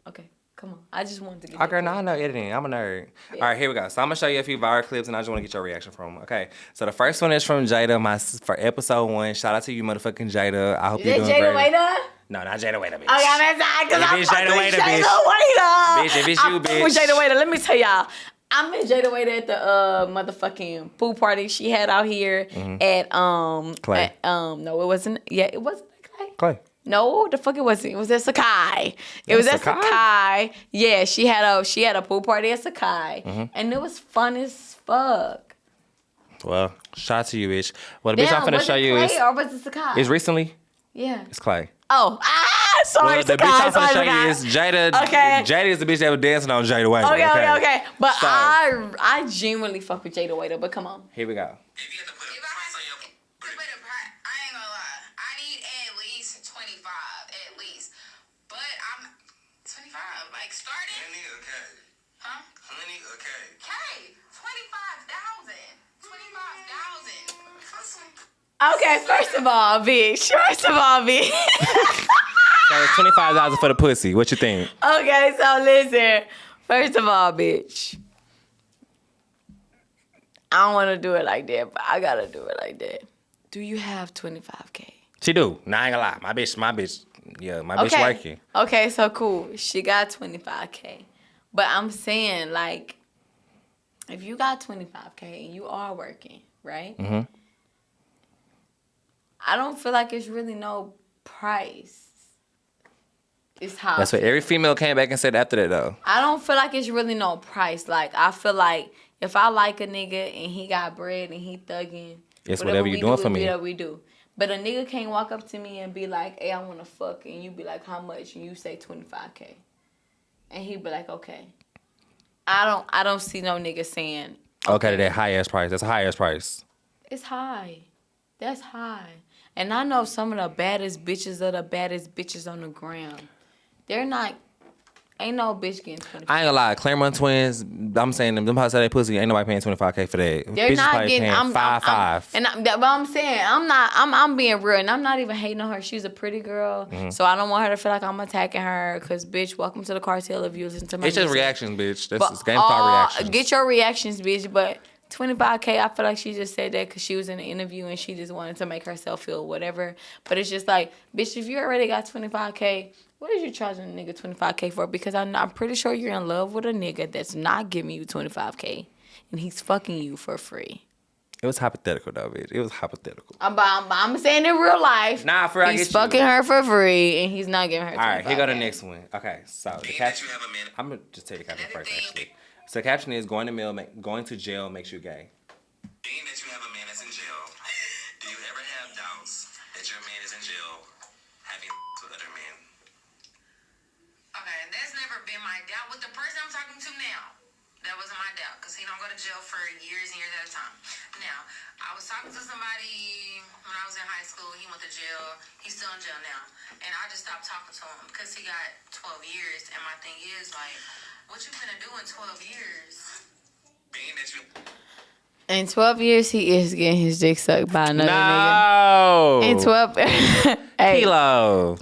Okay. Come on. I just wanted to get
okay, now I know editing. I'm a nerd. Yeah. All right, here we go. So I'm going to show you a few viral clips, and I just want to get your reaction from them. Okay, so the first one is from Jada, for episode 1. Shout out to you, motherfucking Jada. I hope you're doing
Jada
great.
Waiter?
No, not Jada Waiter, bitch.
Okay, I'm inside because I'm
Jada Waiter, bitch. Bitch, if it's you, bitch.
with Jada Waiter. Let me tell y'all. I met Jada Waiter at the motherfucking pool party she had out here at
Clay.
No, it wasn't. Yeah, it wasn't Clay.
Clay.
No, the fuck it wasn't. It was at Sakai. It was at Sakai. Yeah, she had a pool party at Sakai, and it was fun as fuck.
Well, shout out to you, bitch. Well, the bitch I'm finna show you
Clay
is.
Or was it Sakai?
Is recently?
Yeah.
It's Clay.
Oh, sorry,
Well, the
Sakai.
bitch I'm finna show
Sakai.
you is Jada.
Okay.
Jada is the bitch that was dancing on Jada Waiter.
Okay. But
so,
I genuinely fuck with Jada Waiter. But come on.
Here we go.
Okay, first of all, bitch.
So it's $25 for the pussy. What you think?
Okay, so listen. First of all, bitch. I don't want to do it like that, but I gotta do it like that. Do you have $25K?
She do. Nah, I ain't gonna lie. My bitch. Yeah, my bitch working.
Okay, so cool. She got $25K. But I'm saying, like, if you got $25K and you are working, right? Mm-hmm. I don't feel like it's really no price. It's how.
That's what every female came back and said after that, though.
I don't feel like it's really no price. Like, I feel like if I like a nigga and he got bread and he thugging,
it's whatever you doing for me.
Whatever we do. But a nigga can't walk up to me and be like, hey, I want to fuck. And you be like, how much? And you say $25K. And he be like, okay. I don't see no nigga saying.
Okay, that high-ass price. That's a high-ass price.
It's high. That's high. And I know some of the baddest bitches are the baddest bitches on the ground. They're not. Ain't no bitch getting $25K.
I ain't gonna lie, Claremont twins. I'm saying them hoes that pussy. Ain't nobody paying $25K for that.
They're
bitches
not getting.
paying $5.
But I'm saying I'm being real, and I'm not even hating on her. She's a pretty girl, so I don't want her to feel like I'm attacking her. Cause bitch, welcome to the cartel if you listen to my.
It's just
music.
reactions, bitch. This game called reactions.
Get your reactions, bitch. But $25K, I feel like she just said that because she was in an interview and she just wanted to make herself feel whatever. But it's just like, bitch, if you already got $25K, what is you charging a nigga $25K for? Because I'm pretty sure you're in love with a nigga that's not giving you $25K and he's fucking you for free.
It was hypothetical, though, bitch. It was hypothetical.
I'm saying in real life.
Nah, for
he's fucking her for free and he's not giving her $25K.
All right, here go the next one. Okay, so the caption. I'm gonna just tell you the caption first, actually. So the caption is going to jail makes you gay.
Being that you have a man that's in jail, do you ever have doubts that your man is in jail having with other men?
Okay, that's never been my doubt. With the person I'm talking to now, that was don't go to jail for years and years at a time. Now, I was talking to somebody when I was in high school. He went to jail. He's still in jail now. And I just stopped talking to him because he got 12 years. And my thing is, like, what you finna do in 12 years? Being that you...
In 12 years, he is getting his dick sucked by another
No.
nigga. In 12... Hey.
Kilo.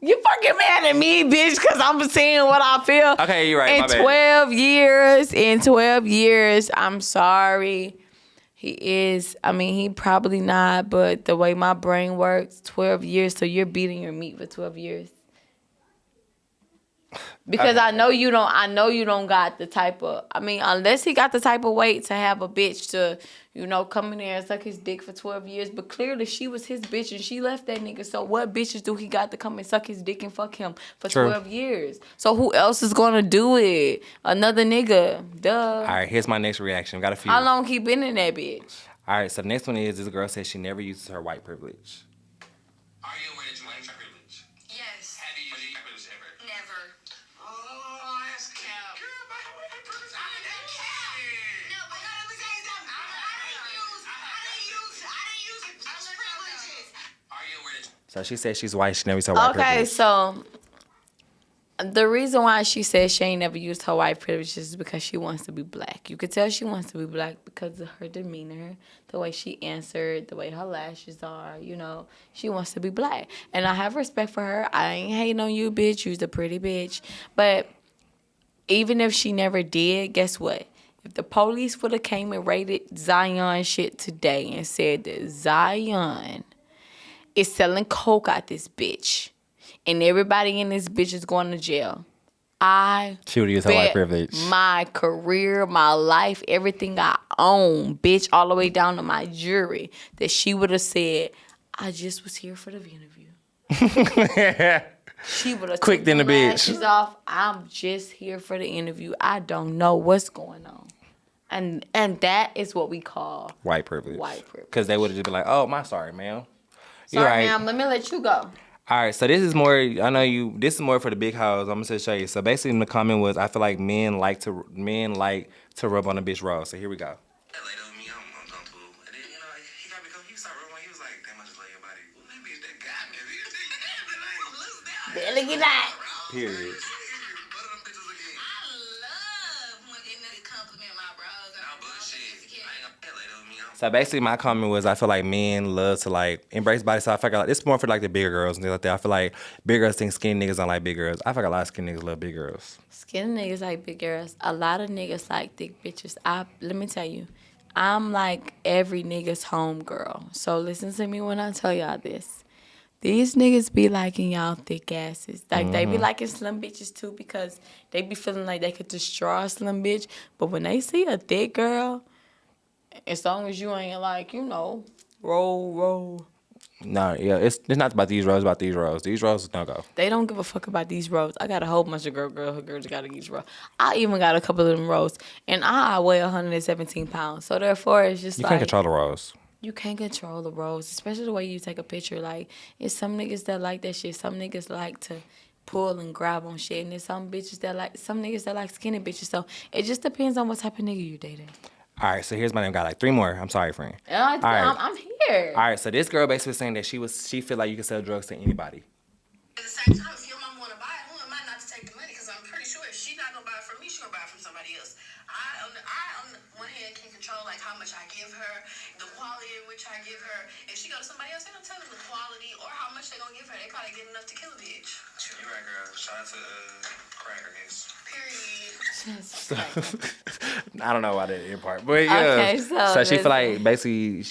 You fucking mad at me, bitch, because I'm saying what I feel.
Okay, you're right.
In
My bad.
12 years, I'm sorry. He probably not, but the way my brain works, 12 years, so you're beating your meat for 12 years. Because
Okay.
I know you don't got the type of, unless he got the type of weight to have a bitch to, come in there and suck his dick for 12 years. But clearly she was his bitch and she left that nigga. So what bitches do he got to come and suck his dick and fuck him for
True.
12 years? So who else is going to do it? Another nigga. Duh.
All right, here's my next reaction. Got a few.
How long he been in that bitch?
All right, so the next one is this girl says she never uses her white privilege.
Are you aware that you ain't privilege? Yes. Have you used your privilege ever? Never. Oh, that's cap. Girl, my white privilege. I didn't cap. No, but let me tell you something. I didn't use privileges. Are you aware that
So she says she's white. She never uses her white
Okay,
privilege.
so the reason why she says she ain't never used her white privilege is because she wants to be black. You could tell she wants to be black because of her demeanor, the way she answered, the way her lashes are, she wants to be black. And I have respect for her. I ain't hating on you, bitch. You's a pretty bitch. But even if she never did, guess what? If the police would have came and raided Zion shit today and said that Zion is selling coke out this bitch, and everybody in this bitch is going to jail,
She would use her white
bet
privilege.
my career, my life, everything I own, bitch, all the way down to my jewelry, that she would have said, I just was here for the interview. She would have
Quick than the bitch.
lashes off. I'm just here for the interview. I don't know what's going on. And that is what we call
White privilege.
White privilege.
Because they would have just been like, oh, my sorry, ma'am.
Sorry,
You're right.
ma'am, let me let you go.
All right, so this is more. This is more for the big hoes. I'm gonna just show you. So basically, in the comment was, I feel like men like to rub on a bitch raw. So here we go.
that lady on me, I'm comfortable. And then, he got me come, he started rolling, he was like, damn, I just lay your body. Well, that bitch that got me.
Barely get that.
Period.
What are them bitches again? I love when they compliment my bros. No bullshit. I ain't gonna that lady on me.
So basically, my comment was, I feel like men love to embrace body. So I feel like it's more for the bigger girls and things like that. I feel like big girls think skinny niggas don't like big girls. I feel like a lot of skinny niggas love big girls.
Skinny niggas like big girls. A lot of niggas like thick bitches. Let me tell you, I'm like every nigga's home girl. So listen to me when I tell y'all this. These niggas be liking y'all thick asses. They be liking slim bitches too because they be feeling like they could destroy a slim bitch. But when they see a thick girl, as long as you ain't roll.
No, yeah, it's not about these rows. About these rows. These rows don't go.
They don't give a fuck about these rows. I got a whole bunch of girls that got these rows. I even got a couple of them rows, and I weigh 117 pounds. So therefore, it's just
You
like
can't control the rows.
you can't control the rows, especially the way you take a picture. Like, it's some niggas that like that shit. Some niggas like to pull and grab on shit, and there's some niggas that like skinny bitches. So it just depends on what type of nigga you dating.
All right, so here's my name. Got 3 more. I'm sorry, friend.
I'm here.
All right, so this girl basically was saying that she feel like you can sell drugs to anybody.
At the same time, if your mom want to buy it, who am I not to take the money? Because I'm pretty sure if she not going to buy it from me, she going to buy it from somebody else. I on the one hand, can control, how much I give her, the quality in which I give her. If she go to somebody else, they don't tell them the quality or how much they going to give her. They probably get enough to kill a bitch. You're right, girl. Shout out to crack, I guess. Period.
I don't know why that in part, but yeah.
Okay, so
she feel like basically,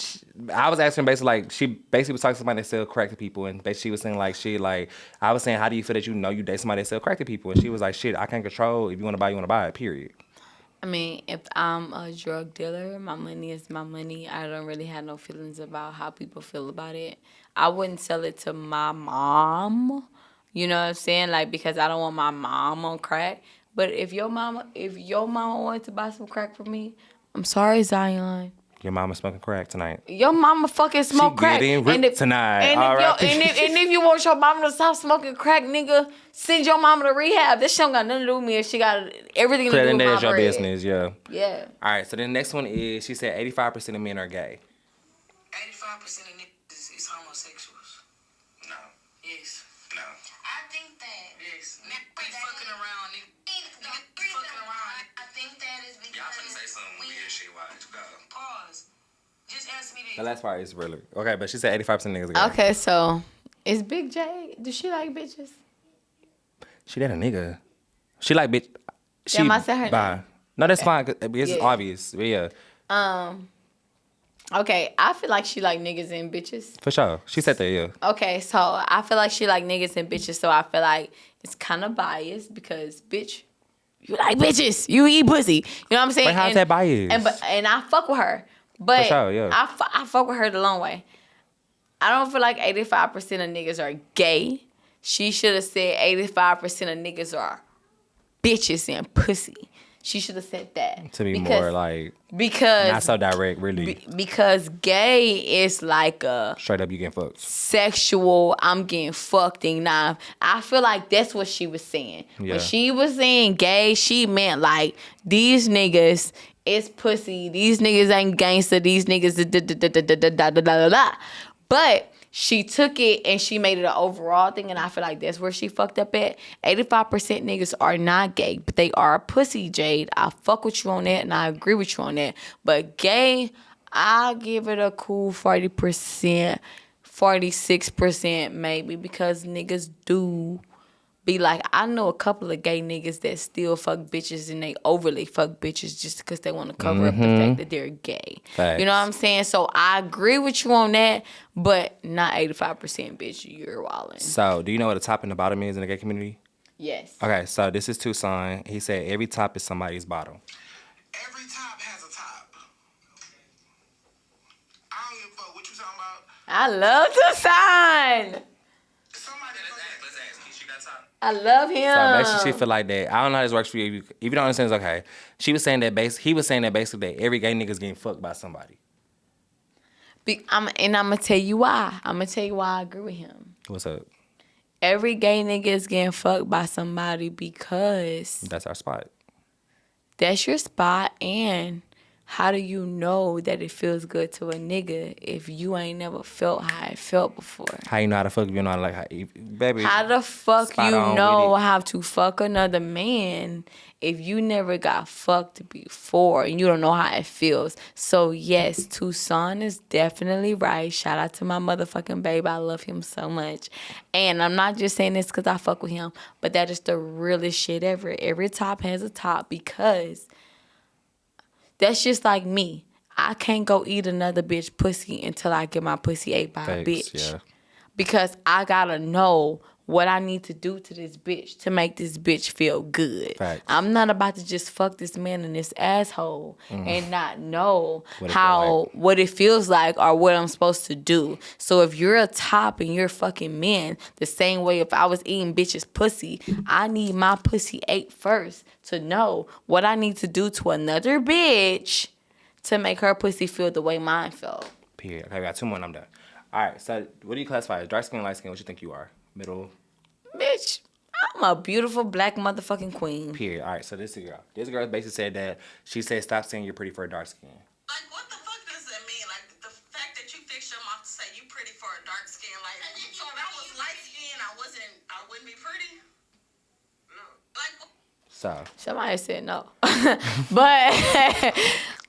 I was asking basically she basically was talking to somebody that sell crack to people, and she was saying I was saying, how do you feel that you date somebody that sell crack to people, and she was like, shit, I can't control. If you want to buy it. Period.
If I'm a drug dealer, my money is my money. I don't really have no feelings about how people feel about it. I wouldn't sell it to my mom. You know what I'm saying? Because I don't want my mom on crack. But if your mama wanted to buy some crack from me, I'm sorry, Zion.
Your mama smoking crack tonight.
Your mama fucking smoke crack.
Getting ripped tonight.
And if you want your mama to stop smoking crack, nigga, send your mama to rehab. This shit don't got nothing to do with me. She got everything to do with my
That's your
bread.
business, yeah.
Yeah.
All right, so the next one is, she said 85% of men are gay.
85% of niggas is homosexuals. No. Yes. No. I think that. Yes. Niggas be fucking around, niggas. Fucking around. I think that is because. Y'all finna say some weird shit. Why don't you go? Pause. Just answer me this.
The last part is really okay, but she said 85% niggas are gay.
Okay, so is Big J? Does she like bitches?
She that a nigga. She like bitch. She
Damn, I said her
bi.
name.
No, that's fine. 'Cause it's
Yeah.
obvious. But yeah,
Okay, I feel like she like niggas and bitches.
for sure. She said that. Yeah.
Okay, so I feel like she like niggas and bitches, so I feel like it's kind of biased because, bitch, you like bitches. You eat pussy. You know what I'm saying?
But how's that biased?
And I fuck with her. But
For sure, yeah.
I fuck with her the long way. I don't feel like 85% of niggas are gay. She should have said 85% of niggas are bitches and pussy. She should have said that.
To be more like
because
not so direct, really.
because gay is like a
Straight up, you getting fucked.
sexual, I'm getting fucked thing. Now, I feel like that's what she was saying.
Yeah.
When she was saying gay, she meant like these niggas is pussy. These niggas ain't gangster. These niggas da. But she took it and she made it an overall thing, and I feel like that's where she fucked up at. 85% niggas are not gay, but they are pussy, Jade. I fuck with you on that, and I agree with you on that. But gay, I'll give it a cool 40%, 46% maybe, because niggas do be like, I know a couple of gay niggas that still fuck bitches and they overly fuck bitches just because they want to cover up the fact that they're gay.
Facts.
You know what I'm saying? So I agree with you on that, but not 85%, bitch. You're wildin'.
So, do you know what a top and the bottom is in the gay community?
Yes.
Okay, so this is Tucson. He said every top is somebody's bottom.
Every top has a top. I don't give a fuck what you talking about.
I love Tucson.
Somebody let's ask. She got top.
I love him.
So basically, she feel like that. I don't know how this works for you. If you don't understand, it's okay. She was saying that he was saying that basically that every gay nigga's getting fucked by somebody.
I'm gonna tell you why. I'm gonna tell you why I agree with him.
What's up?
Every gay nigga is getting fucked by somebody because
That's our spot.
that's your spot. And how do you know that it feels good to a nigga if you ain't never felt how it felt before?
How you know how to fuck if you know how to like how baby?
How the fuck
spot
you
on
know
with it.
how to fuck another man if you never got fucked before and you don't know how it feels? So yes, Tucson is definitely right. Shout out to my motherfucking babe. I love him so much. And I'm not just saying this because I fuck with him, but that is the realest shit ever. Every top has a top because that's just like me. I can't go eat another bitch pussy until I get my pussy ate by a
Facts,
bitch.
yeah.
Because I gotta know what I need to do to this bitch to make this bitch feel good.
Facts.
I'm not about to just fuck this man in this asshole and not know
What it feel
what it feels like or what I'm supposed to do. So if you're a top and you're fucking men, the same way if I was eating bitches pussy, I need my pussy ate first to know what I need to do to another bitch to make her pussy feel the way mine felt.
Period. Okay, we got two more and I'm done. All right, so what do you classify as? Dark skin, light skin? What you think you are? Middle?
Bitch, I'm a beautiful black motherfucking queen.
Period. All right, so this girl. This girl basically said that she said stop saying you're pretty for a dark skin.
Like, what the fuck does that mean? Like, the fact that you fix your mouth to say you pretty for a dark skin, like, so if I was light skinned, I wouldn't be pretty? No. Like,
So,
Somebody said no. But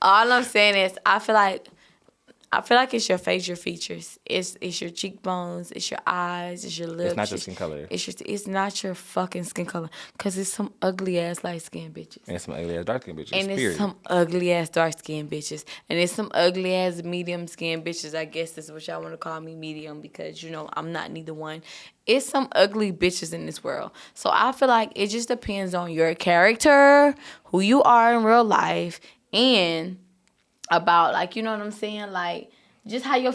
all I'm saying is I feel like it's your face, your features. It's your cheekbones, it's your eyes, it's your lips.
it's not your skin color.
It's not your fucking skin color. Cause it's some ugly ass light skinned bitches.
And some ugly ass dark skin bitches.
And
period.
it's some ugly ass dark skinned bitches. And it's some ugly ass medium skinned bitches. I guess that's what y'all want to call me, medium, because you know I'm not neither one. It's some ugly bitches in this world. So I feel like it just depends on your character, who you are in real life, and about, like, you know what I'm saying? Like, just how your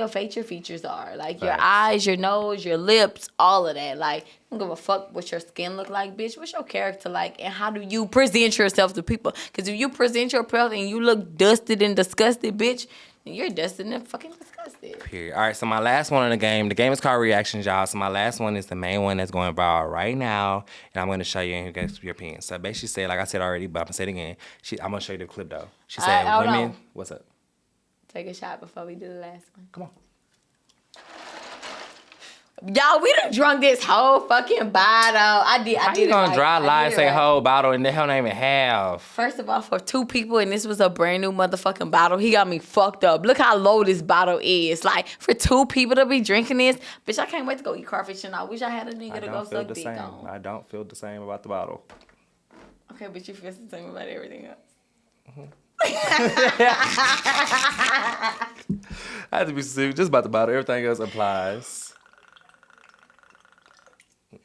facial features are. Like your eyes, your nose, your lips, all of that. Like, I don't give a fuck what your skin look like, bitch. What's your character like? And how do you present yourself to people? Because if you present yourself and you look dusted and disgusted, bitch, then you're dusted and fucking disgusted.
Period. All right, so my last one in the game. The game is called Reactions, y'all. So my last one is the main one that's going viral right now. And I'm going to show you and you guys your opinion. So basically said, like I said already, but I'm going to say it again. I'm going to show you the clip, though. She said,
hold
women...
on.
What's up?
Take a shot before we do the last one.
Come on.
Y'all, we done drunk this whole fucking bottle. I did.
How you gonna dry lie and say
right.
whole bottle and the hell not even half?
First of all, for 2 people, and this was a brand new motherfucking bottle, he got me fucked up. Look how low this bottle is. Like, for 2 people to be drinking this, bitch, I can't wait to go eat crawfish, and I wish I had a nigga to go suck dick on.
I don't feel the same about the bottle.
Okay, but you feel the same about everything else.
Mm-hmm. I have to be serious just about the bottle. Everything else applies.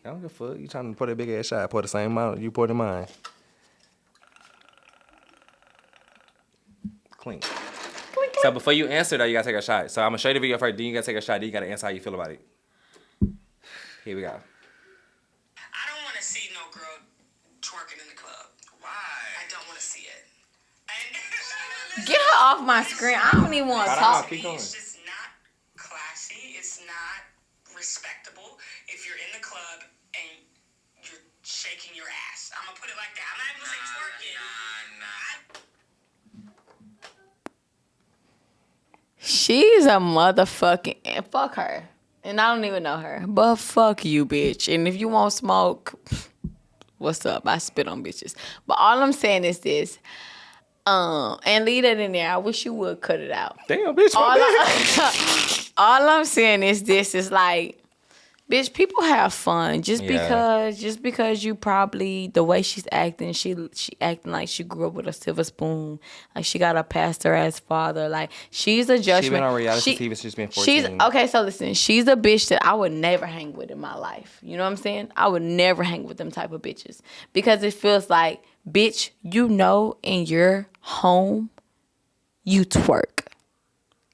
I don't give a fuck. You trying to pour that big ass shot? Pour the same amount you poured in mine. Clean. So before you answer though, you gotta take a shot. So I'm gonna show you the video first. Then you gotta take a shot. Then you gotta answer how you feel about it. Here we go.
I don't want to see no girl twerking in the club. Why? I don't want to see it. And
Get her off my screen. I don't even want to talk.
Keep going.
It's just not classy. It's not respectable if you're in the club and you're shaking your ass. I'm gonna put it like that. I'm not even gonna say twerking.
She's a motherfucking... Fuck her. And I don't even know her. But fuck you, bitch. And if you want smoke, what's up? I spit on bitches. But all I'm saying is this. And leave that in there. I wish you would cut it out.
Damn, bitch.
All I'm saying is this is like, bitch, people have fun. Just because you probably, the way she's acting, she acting like she grew up with a silver spoon. Like she got a pastor-ass father. Like she's a judgment.
She been on reality TV since she's been 14.
Okay, so listen, she's a bitch that I would never hang with in my life. You know what I'm saying? I would never hang with them type of bitches. Because it feels like, bitch, you know in your home, you twerk.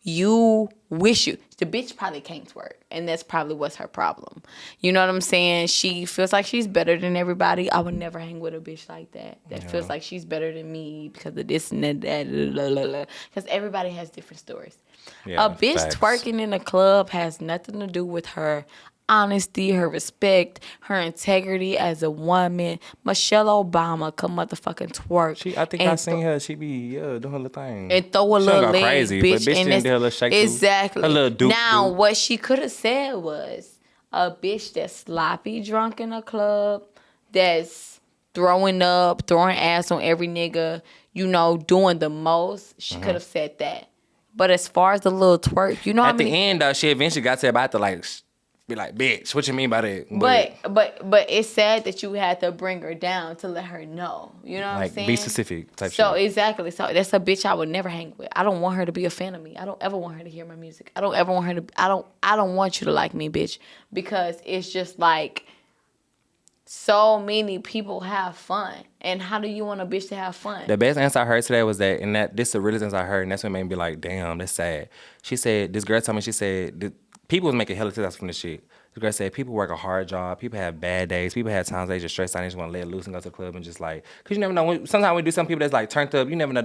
You wish you. The bitch probably can't twerk. And that's probably what's her problem. You know what I'm saying? She feels like she's better than everybody. I would never hang with a bitch like that. That feels like she's better than me because of this and that. Because everybody has different stories.
Yeah,
a bitch
facts.
Twerking in a club has nothing to do with her honesty, her respect, her integrity as a woman. Michelle Obama could motherfucking twerk.
I think I seen her. She be doing her little thing.
And throw a
she
little
don't go
leg,
crazy,
bitch.
but bitch
And
didn't do her little shake.
exactly.
Her little doop.
Now, what she could have said was a bitch that's sloppy drunk in a club, that's throwing up, throwing ass on every nigga, you know, doing the most. She could have said that. But as far as the little twerk, you know
At the end, though, she eventually got to about to like be like, bitch, what you mean by that?
But it's sad that you had to bring her down to let her know. You know what I'm saying?
Be specific type
So
shit.
exactly. So that's a bitch I would never hang with. I don't want her to be a fan of me. I don't ever want her to hear my music. I don't ever want her to I don't want you to like me, bitch. Because it's just like so many people have fun. And how do you want a bitch to have fun?
The best answer I heard today was that, and this is the realest answer I heard, and that's what made me be like, damn, that's sad. She said, this girl told me, she said, people was making hella TikToks from this shit. This girl said, people work a hard job, people have bad days, people have times they just stressed out and just want to let loose and go to the club and just like, because you never know, sometimes we do some people that's like turned up, you never know,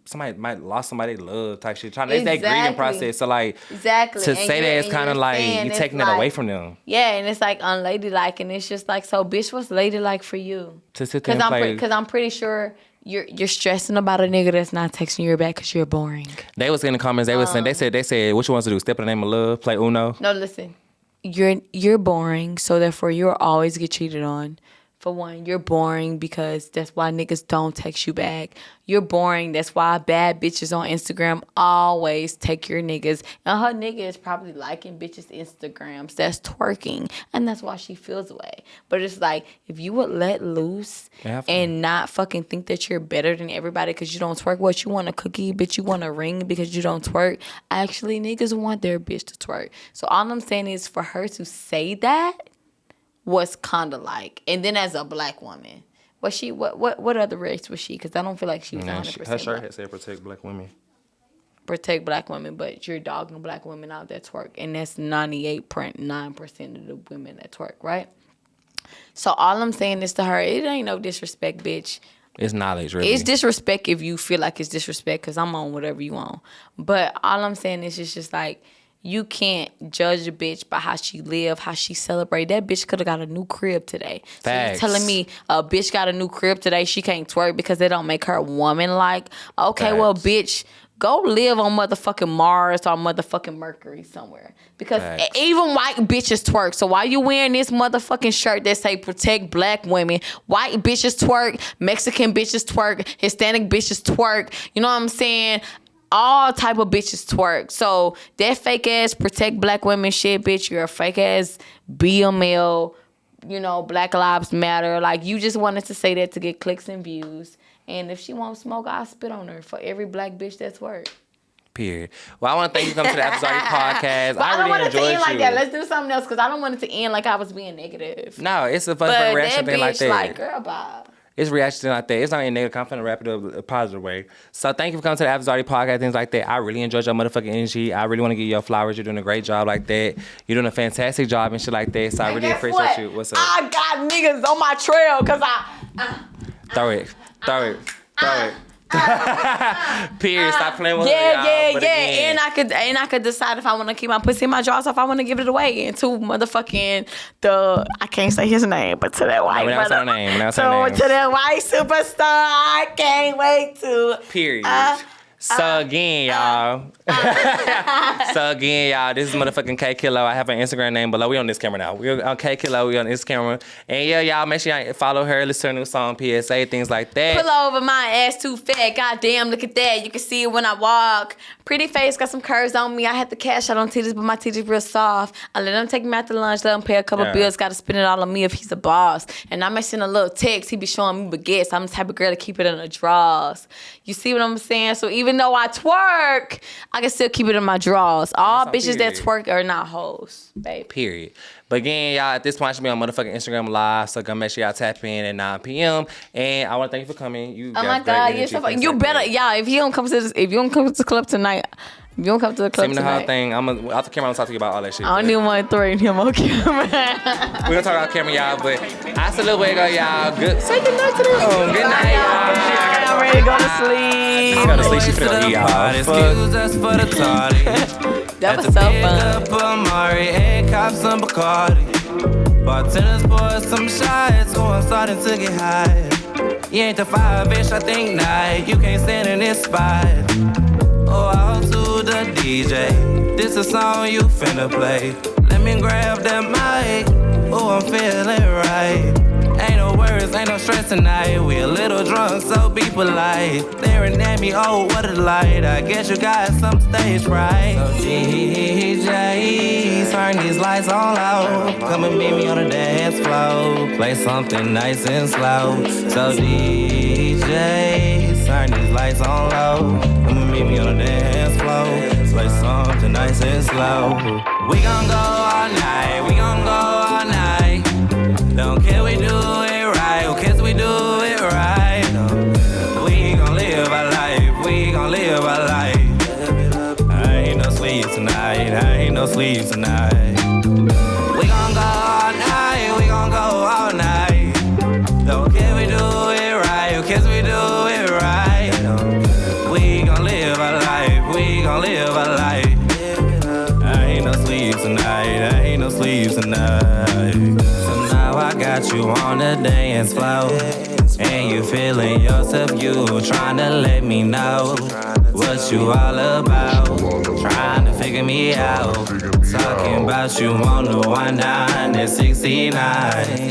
somebody might lost somebody they love type shit. It's that grieving process. So like,
exactly.
to say that it's kind of like, you taking that away from them.
Yeah, and it's like unladylike, and it's just like, so bitch, what's ladylike for you?
To sit there and play.
Because I'm pretty sure you're stressing about a nigga that's not texting you back because you're boring.
They was in the comments, they was saying, they said, what you want to do, step in the name of love, play Uno?
No, listen. You're boring, so therefore you'll always get cheated on. For one, you're boring because that's why niggas don't text you back. You're boring. That's why bad bitches on Instagram always take your niggas. And her nigga is probably liking bitches' Instagrams. That's twerking. And that's why she feels away. But it's like, if you would let loose and not fucking think that you're better than everybody because you don't twerk. What, you want a cookie, bitch? You want a ring because you don't twerk? Actually, niggas want their bitch to twerk. So all I'm saying is for her to say that was kind of like, and then as a black woman, was she what other race was she? Because I don't feel like she was 100%.
Her shirt had said protect black women.
protect black women, but you're dogging black women out that twerk. And that's 98.9% of the women that twerk, right? So all I'm saying is to her, it ain't no disrespect, bitch.
It's knowledge, really.
It's disrespect if you feel like it's disrespect, because I'm on whatever you want. But all I'm saying is just like, you can't judge a bitch by how she live, how she celebrate. That bitch could have got a new crib today.
Facts.
So you telling me a bitch got a new crib today, she can't twerk because they don't make her a woman? Like, okay,
Facts.
well, bitch, go live on motherfucking Mars or motherfucking Mercury somewhere. Because
Facts.
even white bitches twerk. So why you wearing this motherfucking shirt that say protect black women? White bitches twerk, Mexican bitches twerk, Hispanic bitches twerk. You know what I'm saying? All type of bitches twerk. So that fake ass protect black women shit, bitch, you're a fake ass BML, Black Lives Matter. Like, you just wanted to say that to get clicks and views. And if she won't smoke, I'll spit on her for every black bitch that's twerk.
Period. Well, I want to thank you for coming to the After Zarty podcast.
But I don't
really
want it to
enjoyed
end like
you.
that. Let's do something else, because I don't want it to end like I was being negative.
No, it's a fun
But
reaction
that
thing like
bitch,
that.
like, girl, bye.
It's reaction like that. It's not in negative. I'm finna wrap it up a positive way. So thank you for coming to the After Zarty podcast, things like that. I really enjoyed your motherfucking energy. I really want to give you your flowers. You're doing a great job like that. You're doing a fantastic job and shit like that. So I really appreciate you. What's up?
I got niggas on my trail because
Throw it. Period. Stop playing with her,
yeah.
y'all. But again,
And I could decide if I want to keep my pussy in my drawers or if I want to give it away. And to motherfucking I can't say his name, but to that white
we never say her name. We never say her name.
to that white superstar, I can't wait to.
Period. So again, y'all, this is motherfucking KayyKilo. I have an Instagram name below. We on this camera now. We're on KayyKilo. We on this camera. And yeah, y'all, make sure y'all follow her, listen to her new song, PSA, things like that.
Pull over, my ass too fat. Goddamn, look at that. You can see it when I walk. Pretty face, got some curves on me. I had to cash out on titties, but my titties real soft. I let him take me out to lunch, let him pay a couple bills. Got to spend it all on me if he's a boss. And I may send a little text. He be showing me baguettes. I'm the type of girl to keep it in the drawers. You see what I'm saying? So even though I twerk, I can still keep it in my drawers. All bitches that twerk are not hoes, baby.
Period. But again, y'all, at this point, I should be on motherfucking Instagram Live, so go make sure y'all tap in at 9 p.m. And I want to thank you for coming. You
Oh my God, you're so funny. You better, y'all. If you don't come to the club tonight, Send me the
whole thing. Off the camera, I'm gonna talk to you about all that shit.
I don't even want to threaten him on camera.
We're gonna talk about camera, y'all. But hasta luego, y'all. Good. Say good night to them. Good night, y'all.
I'm ready to go to sleep.
She go to sleep. She finna eat, y'all.
Excuse us for the tardy.
That was so fun.
Pick up Amari and cop some Bacardi. Bartenders pour some shots, so I'm starting to get high. You ain't the fire, bitch, I think not. You can't stand in this spot. Oh, out to the DJ. This a song you finna play. Let me grab that mic. Oh, I'm feeling right. Ain't no worries, ain't no stress tonight. We a little drunk, so be polite. Staring at me, oh, what a light. I guess you got some stage fright. So DJ, turn these lights on loud. Come and meet me on the dance floor. Play something nice and slow. So DJ, turn these lights on low. Come and meet me on the dance floor. Play something nice and slow. We gon' go all night, we gon' go all night. Don't care we do it right, who cares we do it right? We gon' live our life, we gon' live our life. I ain't no sleep tonight, I ain't no sleep tonight. We gon' go all night, we gon' go all night. Don't care we do it right, who cares we do it right? We gon' live our life, we gon' live our life. I ain't no sleep tonight, I ain't no sleep tonight. So now I got you on the dance floor, and you feeling yourself, you trying to let me know what you all about, trying to figure me out, talking about you on the 19 at 69.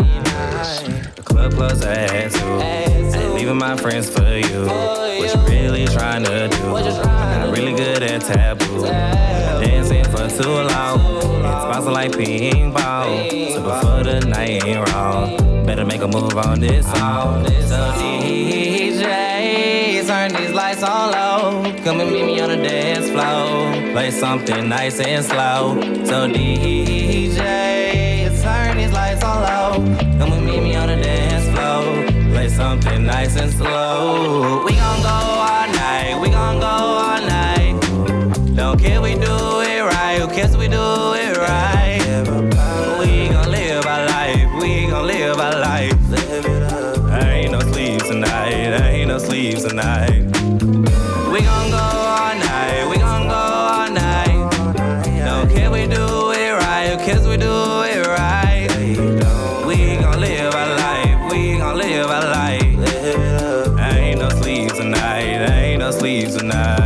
The club close at 2, ain't leaving my friends for you. What you really trying to do? I'm not really good at taboo. Dancing for too long, it's bouncing like ping pong. So before the night ain't wrong, better make a move on this song. So DJ, turn these lights on low. Come and meet me on the dance floor. Play something nice and slow. So DJ, turn these lights on low. Come and meet me on the dance floor. Play something nice and slow. We gon' go all night, we gon' go all night. ain't no sleep tonight. We gon' go all night, we gon' go all night. Don't care we do it right, who cares we do it right? We gon' live our life, we gon' live our life. Ain't no sleep tonight, ain't no sleep tonight.